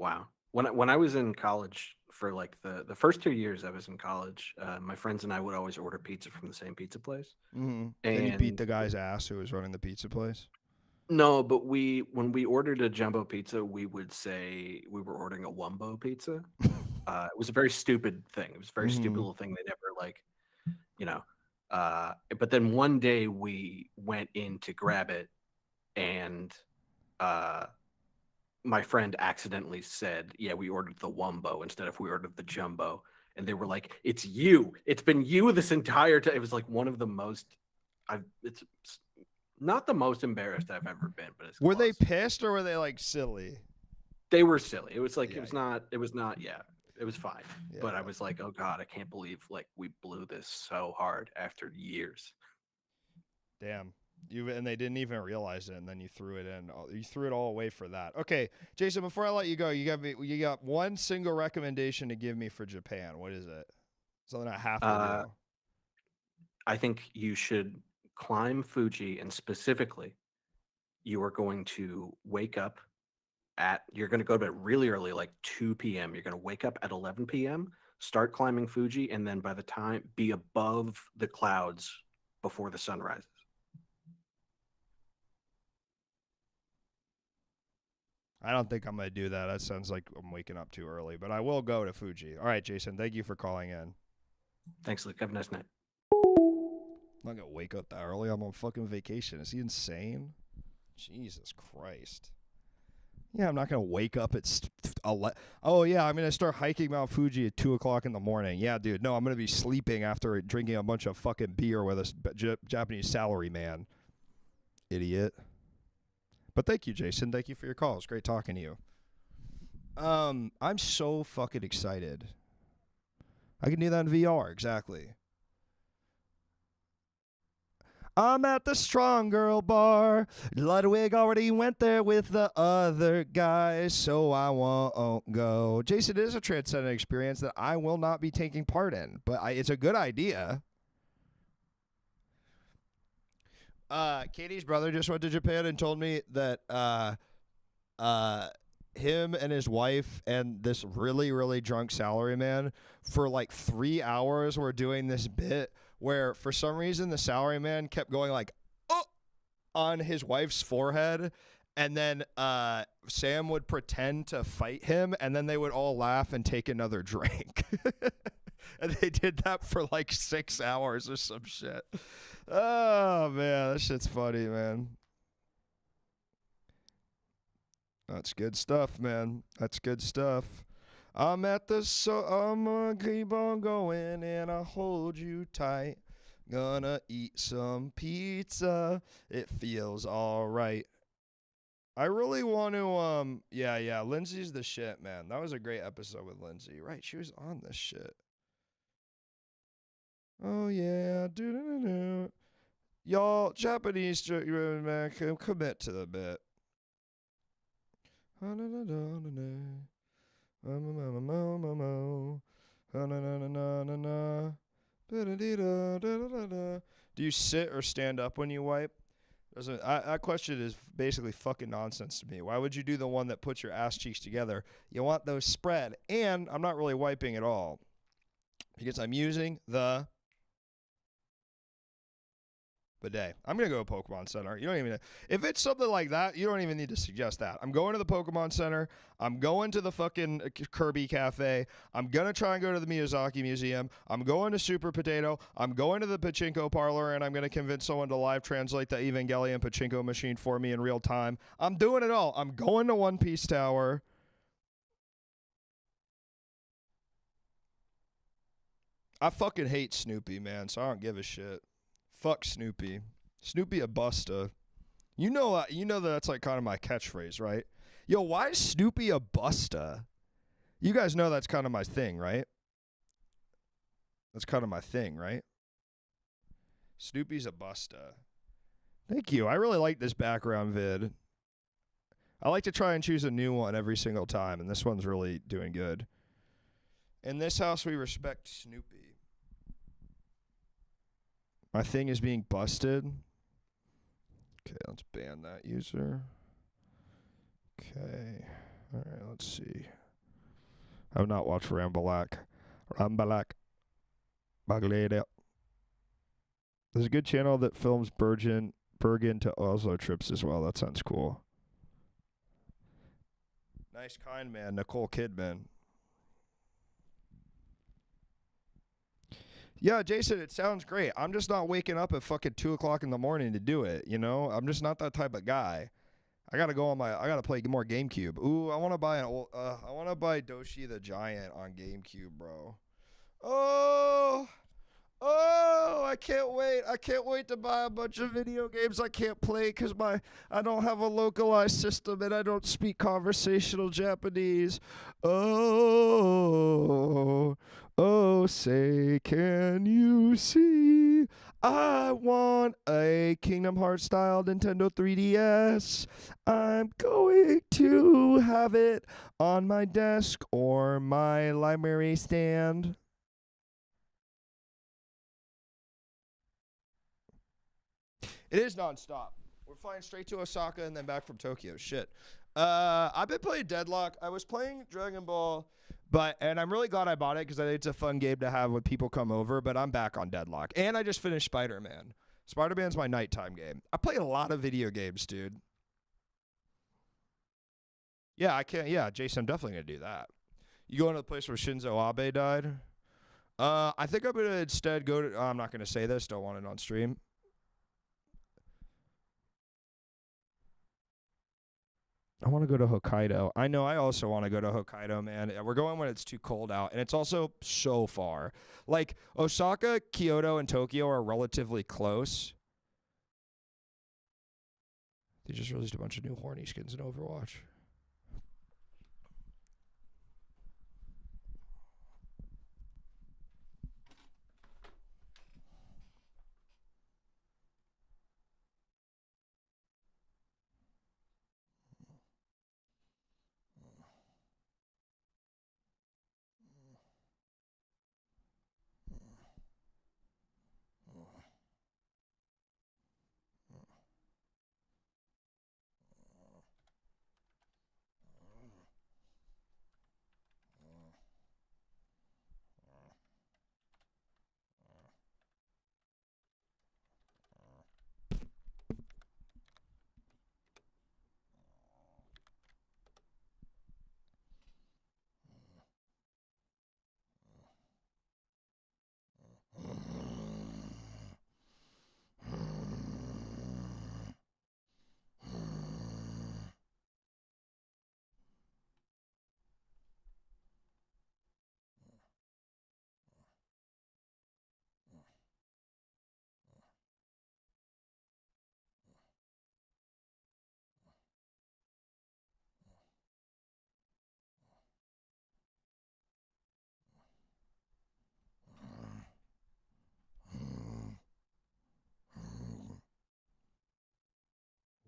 Wow. When I was in college for like the first 2 years I was in college, my friends and I would always order pizza from the same pizza place. And you beat And- the guy's ass who was running the pizza place. No, but when we ordered a jumbo pizza, we would say we were ordering a wumbo pizza. It was a very stupid thing. It was a very stupid little thing. They never like, you know. But then one day we went in to grab it, and my friend accidentally said, "Yeah, we ordered the wumbo instead of we ordered the jumbo." And they were like, "It's you. It's been you this entire time." It was like one of the most. It's not the most embarrassed I've ever been, but it's Were they close. pissed or were they like silly? They were silly. It was like Yeah, it was not. Yeah, it was fine. But I was like, oh god, I can't believe like we blew this so hard after years. Damn. And they didn't even realize it, and then you threw it in. You threw it all away for that. Okay, Jason. Before I let you go, you got one single recommendation to give me for Japan. What is it? Something I have to do. I think you should climb Fuji, and specifically, you are going to wake up you're going to go to bed really early, like 2 p.m. You're going to wake up at 11 p.m., start climbing Fuji, and then by the time be above the clouds before the sun rises. I don't think I'm going to do that. That sounds like I'm waking up too early, but I will go to Fuji. All right, Jason, thank you for calling in. Thanks, Luke. Have a nice night. I'm not going to wake up that early. I'm on fucking vacation. Is he insane? Jesus Christ. Yeah, I'm not going to wake up at oh, yeah, I'm going to start hiking Mount Fuji at 2 o'clock in the morning. Yeah, dude. No, I'm going to be sleeping after drinking a bunch of fucking beer with a Japanese salary man. Idiot. But thank you, Jason. Thank you for your call. It's great talking to you. I'm so fucking excited. I can do that in VR, exactly. I'm at the Strong Girl bar. Ludwig already went there with the other guys, so I won't go. Jason, it is a transcendent experience that I will not be taking part in, but it's a good idea. Katie's brother just went to Japan and told me that him and his wife and this really, really drunk salaryman for like 3 hours were doing this bit where for some reason the salaryman kept going like, oh, on his wife's forehead. And then Sam would pretend to fight him, and then they would all laugh and take another drink. And they did that for like 6 hours or some shit. Oh, man, that shit's funny, man. That's good stuff, man. That's good stuff. I'm gonna keep on going and I'll hold you tight. Gonna eat some pizza. It feels all right. I really want to, yeah, Lindsay's the shit, man. That was a great episode with Lindsay. Right, she was on this shit. Oh, yeah, do. Y'all, Japanese, man, commit to the bit. Do you sit or stand up when you wipe? That question is basically fucking nonsense to me. Why would you do the one that puts your ass cheeks together? You want those spread. And I'm not really wiping at all because I'm using the bidet. I'm going to go to Pokemon Center. You don't even, if it's something like that, you don't even need to suggest that. I'm going to the Pokemon Center. I'm going to the fucking Kirby Cafe. I'm going to try and go to the Miyazaki Museum. I'm going to Super Potato. I'm going to the Pachinko Parlor, and I'm going to convince someone to live translate the Evangelion Pachinko machine for me in real time. I'm doing it all. I'm going to One Piece Tower. I fucking hate Snoopy, man, so I don't give a shit. Fuck Snoopy. Snoopy a busta. You know that's like kind of my catchphrase, right? Yo, why is Snoopy a busta? You guys know that's kind of my thing, right? That's kind of my thing, right? Snoopy's a busta. Thank you. I really like this background vid. I like to try and choose a new one every single time, and this one's really doing good. In this house, we respect Snoopy. My thing is being busted. Okay, let's ban that user. Okay. All right, let's see. I have not watched Rambalak. Bagleda. There's a good channel that films Bergen to Oslo trips as well. That sounds cool. Nice, kind man, Nicole Kidman. Yeah, Jason, it sounds great. I'm just not waking up at fucking 2 o'clock in the morning to do it, you know? I'm just not that type of guy. I gotta play more GameCube. Ooh, I wanna buy Doshi the Giant on GameCube, bro. Oh, I can't wait. I can't wait to buy a bunch of video games I can't play because I don't have a localized system and I don't speak conversational Japanese. Oh, say, can you see? I want a Kingdom Hearts style Nintendo 3DS. I'm going to have it on my desk or my library stand. It is nonstop. We're flying straight to Osaka and then back from Tokyo. Shit. I've been playing Deadlock. I was playing Dragon Ball, and I'm really glad I bought it because I think it's a fun game to have when people come over. But I'm back on Deadlock, and I just finished Spider-Man. Spider-Man's my nighttime game. I play a lot of video games, dude. Yeah, I can't. Yeah, Jason, I'm definitely gonna do that. You going to the place where Shinzo Abe died? I think I'm gonna instead go to. I'm not gonna say this. Don't want it on stream. I want to go to Hokkaido. I know I also want to go to Hokkaido, man. We're going when it's too cold out, and it's also so far. Like, Osaka, Kyoto, and Tokyo are relatively close. They just released a bunch of new horny skins in Overwatch.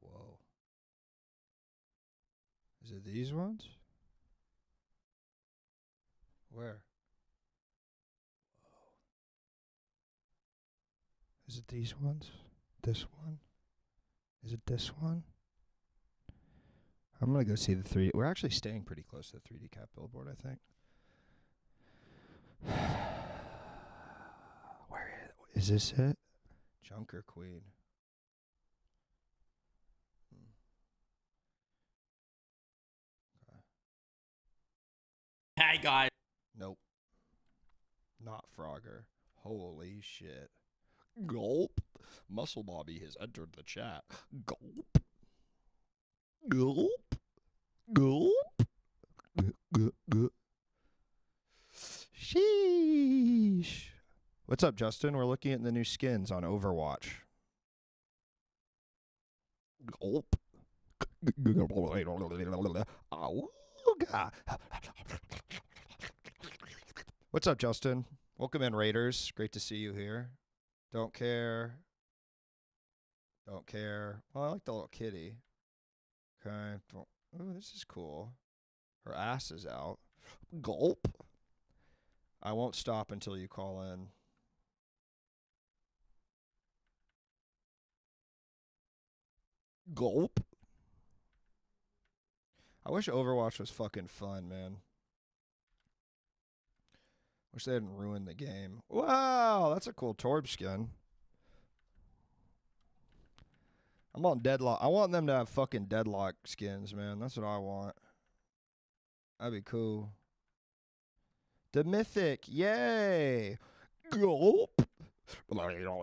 Whoa. Is it these ones? Where? Is it these ones? This one? Is it this one? I'm going to go see the 3D. We're actually staying pretty close to the 3D Cap billboard, I think. Where is this it? Junker Queen. Hey guys. Nope. Not Frogger. Holy shit. Gulp. Muscle Bobby has entered the chat. Gulp. Gulp. Gulp. Sheesh. What's up, Justin? We're looking at the new skins on Overwatch. Gulp. What's up, Justin? Welcome in, Raiders. Great to see you here. Don't care. Don't care. Well, I like the little kitty. Okay. Oh, this is cool. Her ass is out. Gulp. I won't stop until you call in. Gulp. I wish Overwatch was fucking fun, man. Wish they hadn't ruined the game. Wow, that's a cool Torb skin. I'm on Deadlock. I want them to have fucking Deadlock skins, man. That's what I want. That'd be cool. The Mythic, yay! Gulp! Awooga!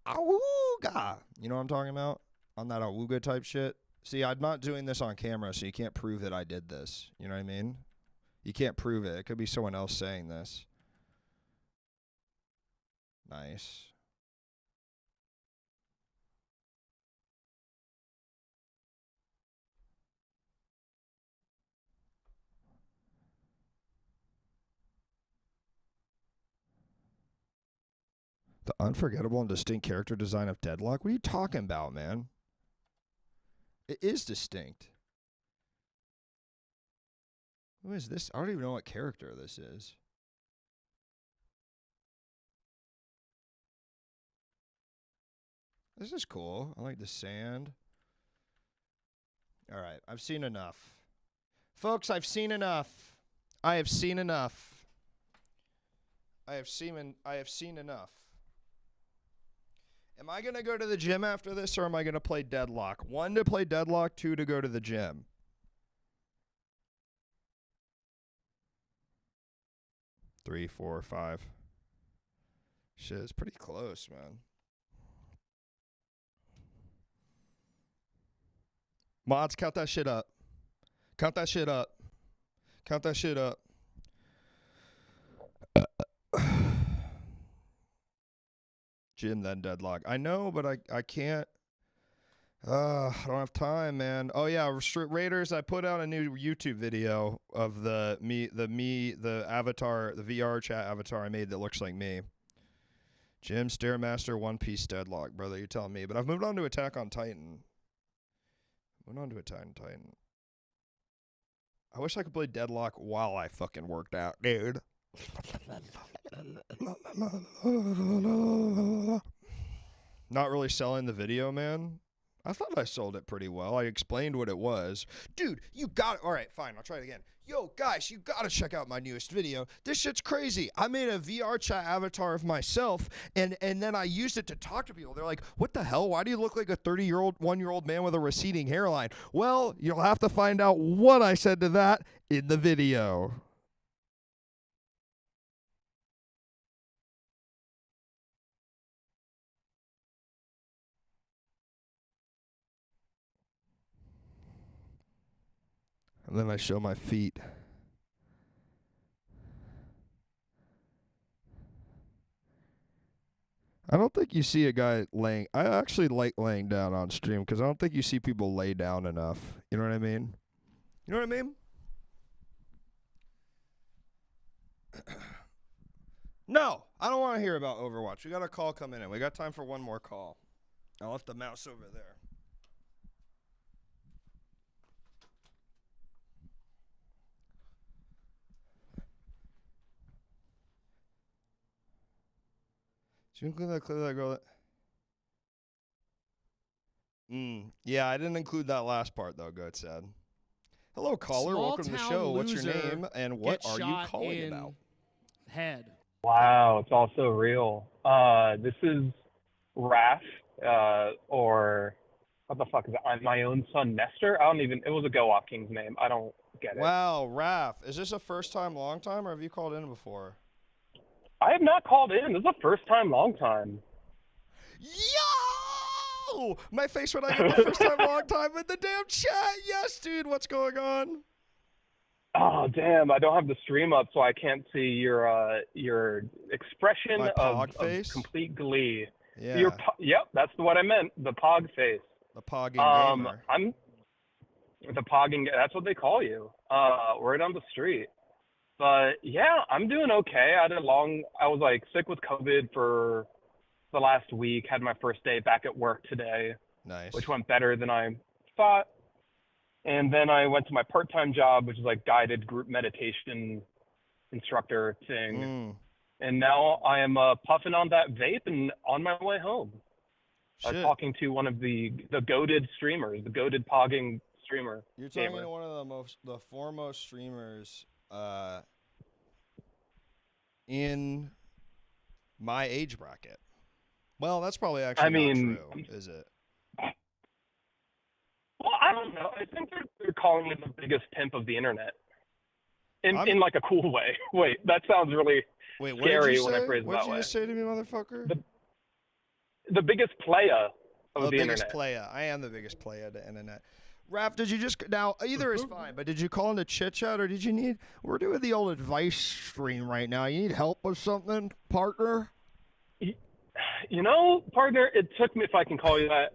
Awooga! You know what I'm talking about? On that awooga type shit. See, I'm not doing this on camera, so you can't prove that I did this. You know what I mean? You can't prove it. It could be someone else saying this. Nice. The unforgettable and distinct character design of Deadlock? What are you talking about, man? It is distinct. Who is this? I don't even know what character this is. This is cool. I like the sand. All right, I've seen enough. Folks, I've seen enough. I have seen enough. I have seen enough. Am I going to go to the gym after this, or am I going to play Deadlock? 1, to play Deadlock, 2, to go to the gym. 3, 4, 5. Shit, it's pretty close, man. Mods, count that shit up. Count that shit up. Count that shit up. Gym, then Deadlock. I know, but I can't. I don't have time, man. Oh yeah, Raiders. I put out a new YouTube video of the avatar, the VR chat avatar I made that looks like me. Gym, Stairmaster, One Piece, Deadlock, brother. You're telling me, but I've moved on to Attack on Titan. I wish I could play Deadlock while I fucking worked out, dude. Not really selling the video, man. I thought I sold it pretty well. I explained what it was. Dude, you got it. All right, fine. I'll try it again. Yo, guys, you got to check out my newest video. This shit's crazy. I made a VR chat avatar of myself, and then I used it to talk to people. They're like, what the hell? Why do you look like a 1-year-old man with a receding hairline? Well, you'll have to find out what I said to that in the video. And then I show my feet. I don't think you see a guy laying. I actually like laying down on stream because I don't think you see people lay down enough. You know what I mean? You know what I mean? No, I don't want to hear about Overwatch. We got a call coming in. We got time for one more call. I left the mouse over there. Did you include that clip of that girl? Yeah, I didn't include that last part though. Goat said. Hello, caller. Small Welcome to the town show. What's your loser name and what gets are you shot calling in about? Head. Wow, it's also real. This is Raph, or what the fuck is it? I'm my own son, Nestor. I don't even. It was a Go Off King's name. I don't get it. Wow, Raph. Is this a first time, long time, or have you called in before? I have not called in. This is the first time, long time. Yo! My face when I get the first time, long time in the damn chat. Yes, dude. What's going on? Oh damn! I don't have the stream up, so I can't see your expression My pog of face? complete glee. Yeah. Yep, that's what I meant. The pog face. The pogging gamer. I'm the pogging. That's what they call you. Right on the street. But yeah, I'm doing okay. I was like sick with COVID for the last week. Had my first day back at work today, Nice. which went better than I thought. And then I went to my part-time job, which is like guided group meditation instructor thing. And now I am puffing on that vape and on my way home. I'm Shit. talking to one of the goated streamers, the goated pogging streamer. You're talking gamer. to one of the foremost streamers in my age bracket. Well, that's probably actually not true, is it? Well, I don't know. I think they're calling me the biggest pimp of the internet. In like a cool way. Wait, that sounds really scary when I phrase it that way. What did you just say to me, motherfucker? The biggest playa of the internet. The biggest playa. I am the biggest playa of the internet. Raph, did you just now? Either is fine, but did you call into chit chat or did you need? We're doing the old advice stream right now. You need help with something, partner? You know, partner, it took me, if I can call you that,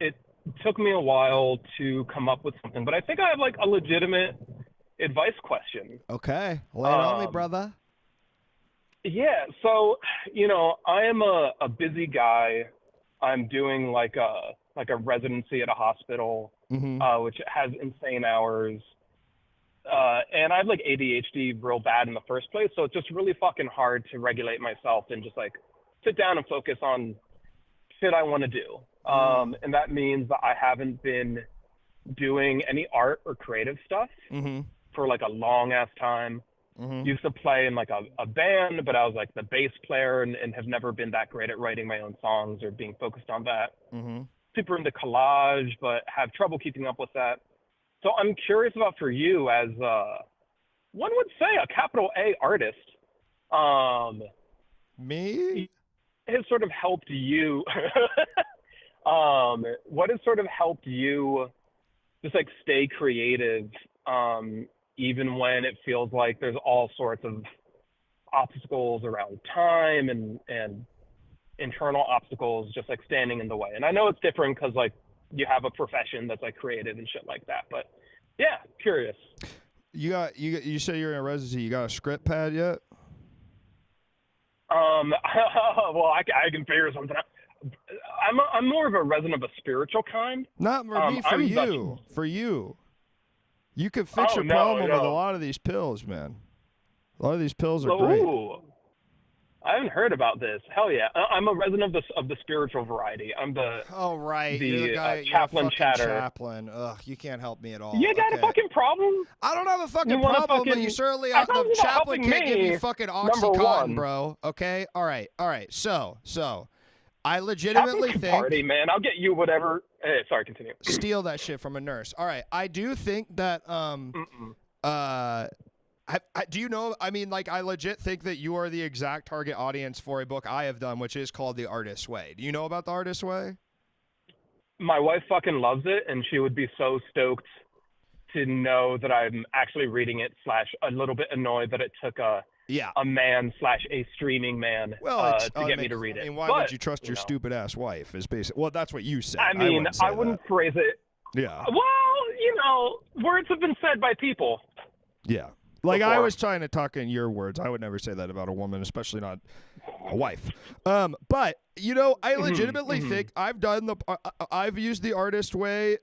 it took me a while to come up with something, but I think I have like a legitimate advice question. Okay, lay it on me, brother. Yeah, so you know, I am a busy guy. I'm doing like a residency at a hospital, which has insane hours, and I have like ADHD real bad in the first place, so it's just really fucking hard to regulate myself and just like sit down and focus on shit I want to do. And that means that I haven't been doing any art or creative stuff for like a long ass time. Used to play in like a band, but I was like the bass player and have never been that great at writing my own songs or being focused on that. Super into collage, but have trouble keeping up with that. So I'm curious about for you as one would say a capital A artist. Me? Has sort of helped you what has sort of helped you just like stay creative even when it feels like there's all sorts of obstacles around time and internal obstacles just like standing in the way? And I know it's different because like you have a profession that's like creative and shit like that, but yeah, curious. You say you're in a residency. You got a script pad yet? Well, I can figure something out. I'm more of a resident of a spiritual kind. Not for me, for you. For you. You could fix your problem with a lot of these pills, man. A lot of these pills are great. I haven't heard about this. Hell yeah. I'm a resident of the spiritual variety. I'm the you're the guy, chaplain chatter. Chaplain. Ugh, you can't help me at all. You got a fucking problem? I don't have a fucking problem, but you certainly the chaplain can't give you fucking Oxycontin, bro. Okay? All right. So I legitimately think party, man. I'll get you whatever. Sorry, continue. Steal that shit from a nurse. All right. I do think that do you know, I mean, like, I legit think that you are the exact target audience for a book I have done, which is called The Artist's Way. Do you know about The Artist's Way? My wife fucking loves it, and she would be so stoked to know that I'm actually reading it / a little bit annoyed that it took a man / a streaming man to get me to read it. I mean, why would you trust your stupid ass wife? Is basically, well, that's what you said. I mean, I wouldn't phrase it. Yeah. Well, you know, words have been said by people. Yeah. Like, I was trying to talk in your words. I would never say that about a woman, especially not a wife. But, you know, I legitimately think I've used The Artist Way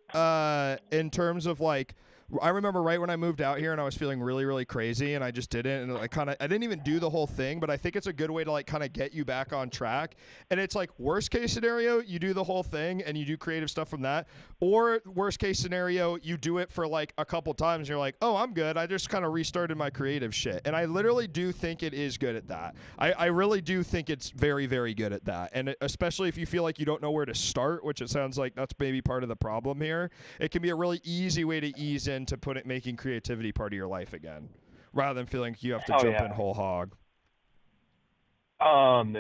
in terms of, like, I remember right when I moved out here and I was feeling really, really crazy and I just didn't. And I didn't even do the whole thing, but I think it's a good way to like kind of get you back on track. And it's like worst case scenario, you do the whole thing and you do creative stuff from that. Or worst case scenario, you do it for like a couple times. And you're like, oh, I'm good. I just kind of restarted my creative shit. And I literally do think it is good at that. I really do think it's very, very good at that. And especially if you feel like you don't know where to start, which it sounds like that's maybe part of the problem here, it can be a really easy way to ease into making creativity part of your life again, rather than feeling like you have to jump in whole hog. And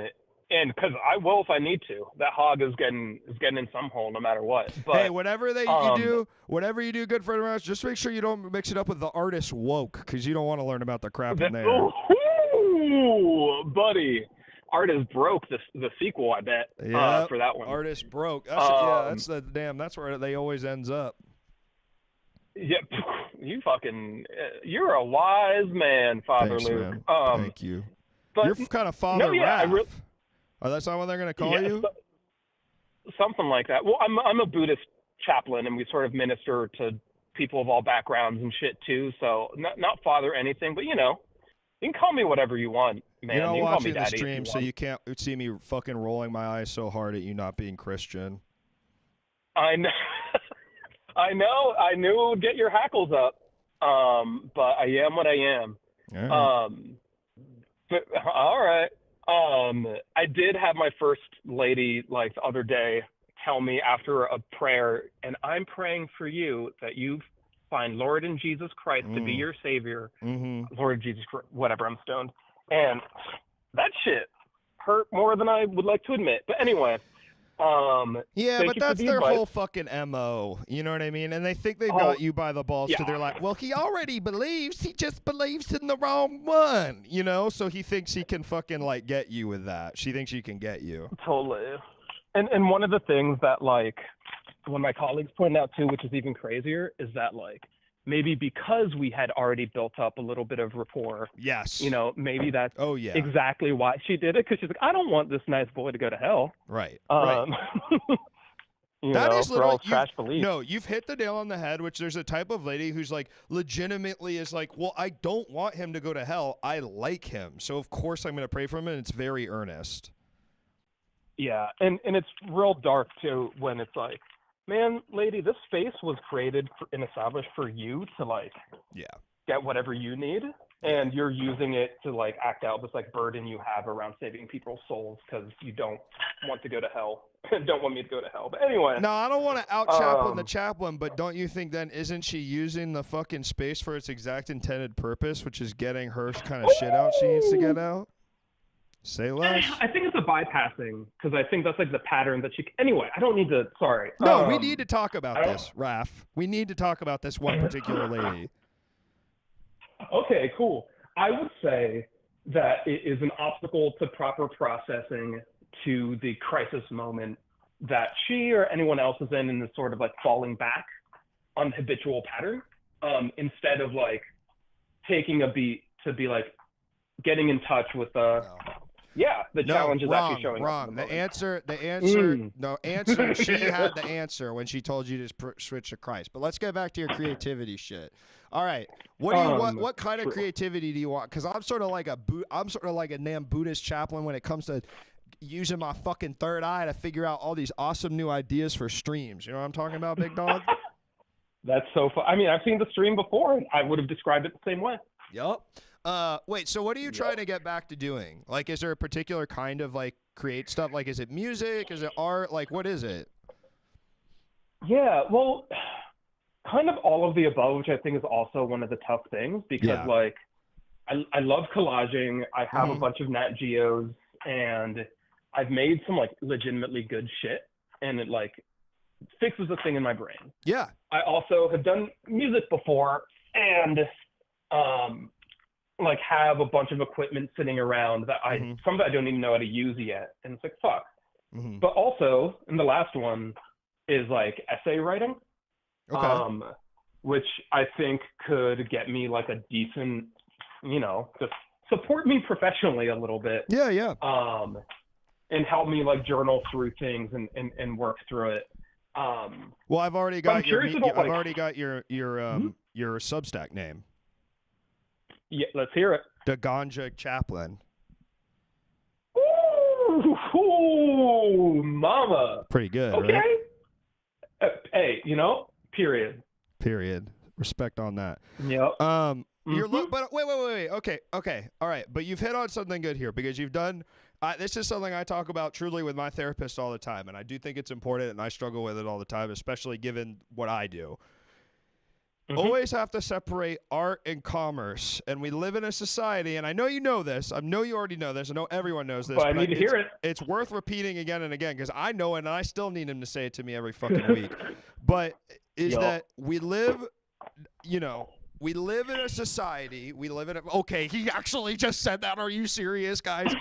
because I will if I need to. That hog is getting in some hole no matter what. But, hey, whatever you do good for the rest, just make sure you don't mix it up with the Artist woke, because you don't want to learn about the crap in there. Ooh, buddy. Artist broke the sequel, I bet. For that one. Artist broke. That's where they always ends up. Yeah, you're a wise man, Father Thanks, Luke. Man. Thank you. You're kind of Father Raph. Oh, that's not what they're gonna call you? Something like that. Well, I'm a Buddhist chaplain, and we sort of minister to people of all backgrounds and shit too. So not Father anything, but you can call me whatever you want, man. You're not watching the Daddy stream, so you can't see me fucking rolling my eyes so hard at you not being Christian. I know. I know. I knew it would get your hackles up. But I am what I am. All right. But all right. I did have my first lady like the other day tell me after a prayer, and I'm praying for you that you find Lord and Jesus Christ to be your savior. Mm-hmm. Lord Jesus Christ, whatever, I'm stoned. And that shit hurt more than I would like to admit. But anyway, yeah, but that's their whole fucking MO. You know what I mean? And they think they've got you by the balls, so they're like, well, he already believes. He just believes in the wrong one, So he thinks he can fucking, like, get you with that. She thinks she can get you. Totally. And one of the things that, like, one of my colleagues pointed out, too, which is even crazier, is that, like, maybe because we had already built up a little bit of rapport. Yes. Maybe that's exactly why she did it, because she's like, I don't want this nice boy to go to hell. Right. Right. That is literally trash beliefs. No, you've hit the nail on the head, which there's a type of lady who's like legitimately is like, well, I don't want him to go to hell. I like him. So of course I'm going to pray for him, and it's very earnest. Yeah. And it's real dark too when it's like, man, lady, this space was created and established for you to like get whatever you need, and you're using it to like act out this like burden you have around saving people's souls because you don't want to go to hell. Don't want me to go to hell. But anyway. No, I don't want to out-chaplain the chaplain, but don't you think then isn't she using the fucking space for its exact intended purpose, which is getting her kind of shit out she needs to get out? Say less. I think it's a bypassing, because I think that's like the pattern that she. Anyway, I don't need to. Sorry. No, we need to talk about this, Raph. We need to talk about this one particular lady. Okay, cool. I would say that it is an obstacle to proper processing to the crisis moment that she or anyone else is in this sort of like falling back on habitual pattern, instead of like taking a beat to be like getting in touch with the. Yeah, the challenge is actually showing up. The answer, she had the answer when she told you to switch to Christ. But let's get back to your creativity shit. All right. What kind of creativity do you want? Because I'm sort of like a damn Buddhist chaplain when it comes to using my fucking third eye to figure out all these awesome new ideas for streams. You know what I'm talking about, big dog? That's so fun. I mean, I've seen the stream before, and I would have described it the same way. Yep. Wait, so what are you trying to get back to doing? Like, is there a particular kind of, like, create stuff? Like, is it music? Is it art? Like, what is it? Yeah, well, kind of all of the above, which I think is also one of the tough things, because, like, I love collaging. I have a bunch of Nat Geos, and I've made some, like, legitimately good shit, and it, like, fixes a thing in my brain. Yeah. I also have done music before, and, like have a bunch of equipment sitting around that some of it I don't even know how to use yet. And it's like, fuck. But also, and the last one is like essay writing, which I think could get me like a decent, just support me professionally a little bit. Yeah, yeah. And help me like journal through things and work through it. Well, I've already but I'm got your curious about, I've like, already got your Substack name, yeah, let's hear it. the Ganja Chaplain. Ooh, mama. Pretty good, Okay. right? Hey, period. Period. Respect on that. Yep. You're but wait. Okay. All right, but you've hit on something good here because you've done. This is something I talk about truly with my therapist all the time, and I do think it's important, and I struggle with it all the time, especially given what I do. Always have to separate art and commerce, and we live in a society, and I know you know this. I know you already know this. I know everyone knows this. But I need to hear it. It's worth repeating again and again because I know it, and I still need him to say it to me every fucking week. But that we live, we live in a society. We live in a. Okay, he actually just said that. Are you serious, guys?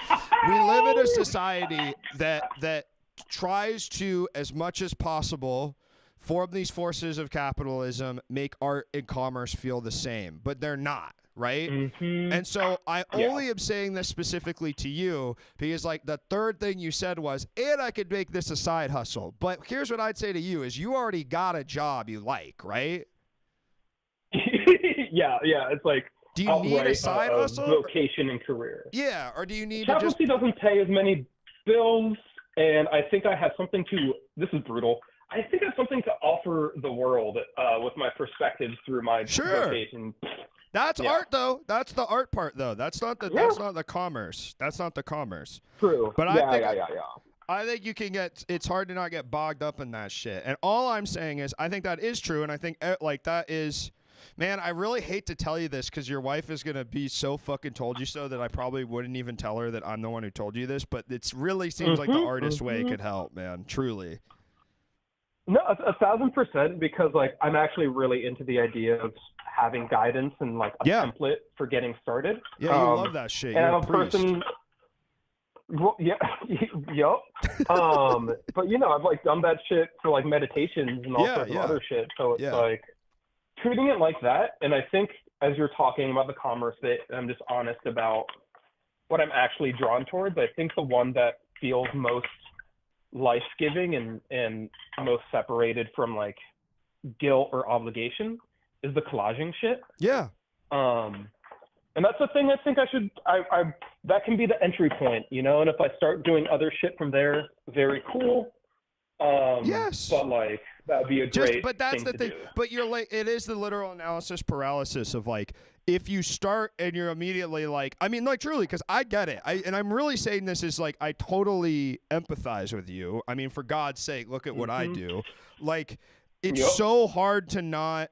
We live in a society that tries to, as much as possible, form these forces of capitalism, make art and commerce feel the same, but they're not, right? And so I only am saying this specifically to you because, like, the third thing you said was, and I could make this a side hustle. But here's what I'd say to you is you already got a job you like, right? Yeah. It's like, do you need a side hustle? Vocation and career. Yeah, or do you need Chaplaincy doesn't pay as many bills, and I think I have something to. This is brutal. I think I have something to offer the world with my perspectives through my vocation. That's art, though. That's the art part, though. That's not the. That's not the commerce. That's not the commerce. True. But I think you can get. It's hard to not get bogged up in that shit. And all I'm saying is, I think that is true, and I think like that is. Man, I really hate to tell you this because your wife is going to be so fucking told you so that I probably wouldn't even tell her that I'm the one who told you this, but it really seems like the artist way could help, man. Truly. No, 1,000%, because, like, I'm actually really into the idea of having guidance and, like, a template for getting started. Yeah, you love that shit. And You're I'm a person. Well, yeah, yep. But I've like done that shit for like meditations and all sorts of other shit. So it's like treating it like that. And I think as you're talking about the commerce bit, I'm just honest about what I'm actually drawn towards. I think the one that feels most life-giving and most separated from like guilt or obligation is the collaging shit. Yeah. And that's the thing I think I that can be the entry point, and if I start doing other shit from there, very cool. Yes. But like that'd be a great but that's thing the thing. to do. But you're like, it is the literal analysis paralysis of like, if you start and you're immediately like, I mean, like truly, because I get it. And I'm really saying this is like, I totally empathize with you. I mean, for God's sake, look at what I do. Like, it's so hard to not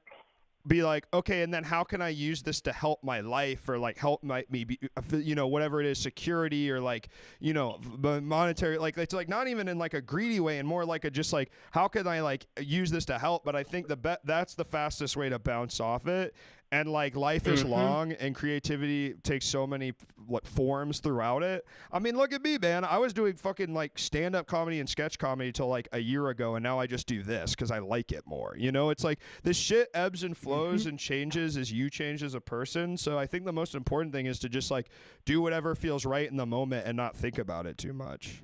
be like, okay, and then how can I use this to help my life or like help me be, whatever it is, security or like, monetary, like it's like not even in like a greedy way and more like a just like, how can I like use this to help? But I think that's the fastest way to bounce off it. And like life is long and creativity takes so many forms throughout it. I mean, look at me, man. I was doing fucking like stand-up comedy and sketch comedy till like a year ago, and now I just do this because I like it more. It's like this shit ebbs and flows and changes as you change as a person. So I think the most important thing is to just like do whatever feels right in the moment and not think about it too much.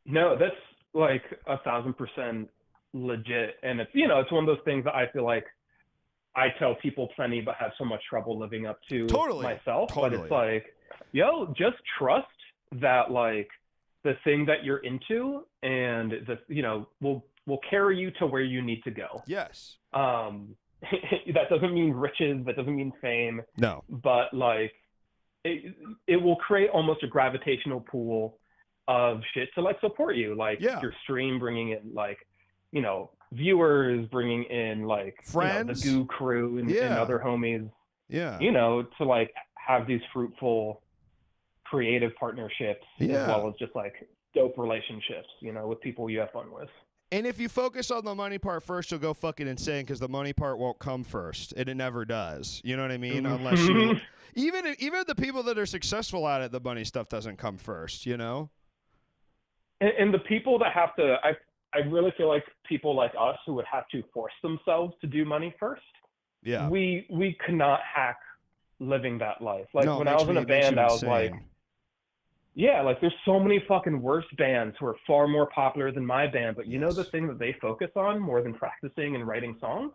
No, that's like 1,000% legit. And it's, it's one of those things that I feel like I tell people plenty, but have so much trouble living up to myself. But it's like, just trust that like the thing that you're into and will carry you to where you need to go. Yes. That doesn't mean riches. That doesn't mean fame. No. But like, it will create almost a gravitational pool of shit to like support you. Like your stream bringing in like, viewers, bringing in like friends, the Goo crew and other homies, to like have these fruitful creative partnerships as well as just like dope relationships, with people you have fun with. And if you focus on the money part first, you'll go fucking insane because the money part won't come first, and it never does. You know what I mean? Unless you, even the people that are successful at it, the money stuff doesn't come first. And the people that have to, I really feel like people like us who would have to force themselves to do money first. Yeah. We could not hack living that life. Like when I was in a band, I was like, Yeah, like there's so many fucking worse bands who are far more popular than my band, but you know the thing that they focus on more than practicing and writing songs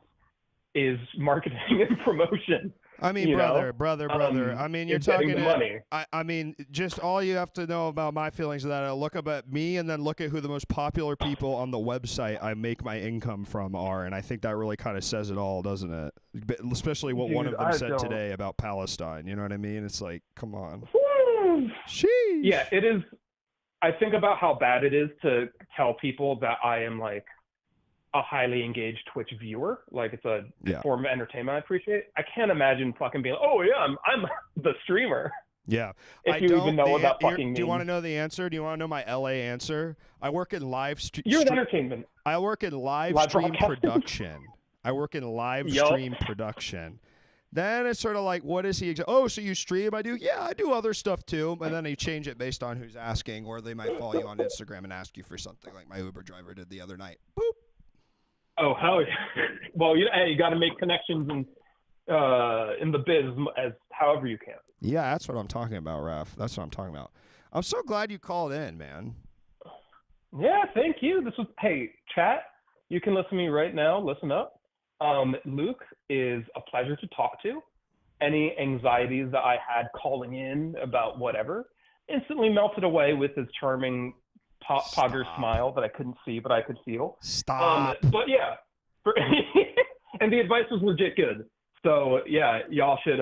is marketing and promotion. I mean, you know? brother. I mean, you're It's getting talking the money. I mean, just all you have to know about my feelings is that I look up at me and then look at who the most popular people on the website I make my income from are, and I think that really kind of says it all, doesn't it? Especially what one Dude, of them I said don't. today about Palestine. You know what I mean? It's like, come on. Woo! Sheesh. Yeah, it is. I think about how bad it is to tell people that I am like a highly engaged Twitch viewer. Like it's a form of entertainment I appreciate. I can't imagine fucking being, oh yeah, I'm the streamer. Yeah. If you even know what that fucking means. Do you want to know the answer? Do you want to know my LA answer? I work in live You're in entertainment. I work in live stream production. I work in live stream production. Then it's sort of like, what is he? Oh, so you stream? I do. Yeah, I do other stuff too. And then you change it based on who's asking, or they might follow you on Instagram and ask you for something, like my Uber driver did the other night. Boop. Oh hell yeah! Well, you got to make connections in the biz as however you can. Yeah, that's what I'm talking about, Raph. That's what I'm talking about. I'm so glad you called in, man. Yeah, thank you. Hey, chat. You can listen to me right now. Listen up. Luke is a pleasure to talk to. Any anxieties that I had calling in about whatever instantly melted away with his charming pogger smile that I couldn't see, but I could feel. Stop. But yeah, and the advice was legit good. So yeah, y'all should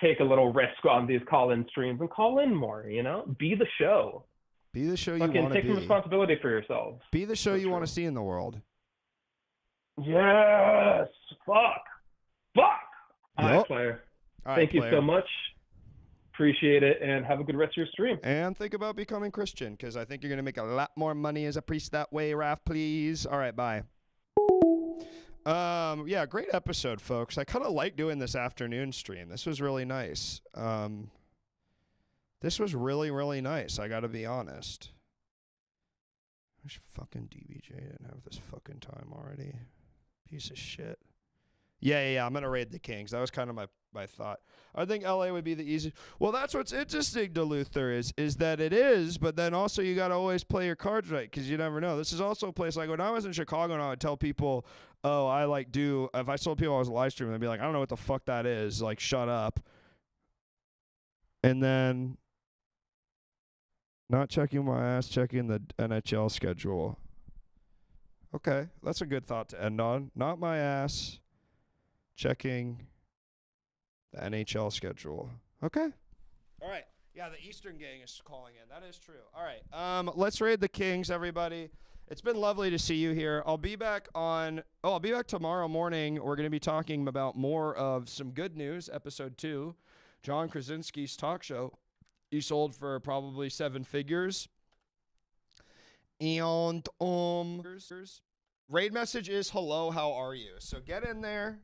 take a little risk on these call-in streams and call in more. You know, be the show. Be the show you want to be. Take some responsibility for yourselves. Be the show you want to see in the world. Yes. Fuck. All right, player. Thank you so much. Appreciate it, and have a good rest of your stream. And think about becoming Christian, because I think you're going to make a lot more money as a priest that way, Raph, please. All right, bye. Yeah, great episode, folks. I kind of like doing this afternoon stream. This was really nice. This was really, really nice. I got to be honest. I wish fucking DBJ didn't have this fucking time already. Piece of shit. Yeah. I'm going to raid the Kings. That was kind of my thought. I think LA would be the easiest. Well, that's what's interesting to Luther is that it is, but then also you got to always play your cards right, because you never know. This is also a place, like when I was in Chicago and I would tell people, oh, if I told people I was live streaming, they'd be like, I don't know what the fuck that is. Like, shut up. And then not checking my ass, checking the NHL schedule. Okay, that's a good thought to end on. Not my ass, checking the NHL schedule. Okay. All right. Yeah, the Eastern gang is calling in. That is true. All right. Let's raid the Kings, everybody. It's been lovely to see you here. I'll be back tomorrow morning. We're going to be talking about more of some good news, episode 2. John Krasinski's talk show. He sold for probably 7 figures. And raid message is hello, how are you? So get in there,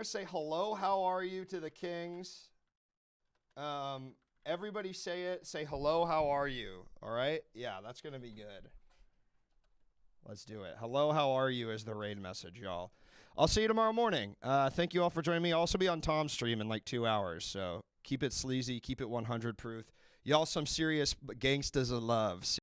say hello, how are you to the Kings. Everybody say it, say hello, how are you? All right? Yeah, that's going to be good. Let's do it. Hello, how are you is the raid message, y'all. I'll see you tomorrow morning. Thank you all for joining me. I'll also be on Tom's stream in like 2 hours, so keep it sleazy, keep it 100 proof. Y'all some serious gangstas of love.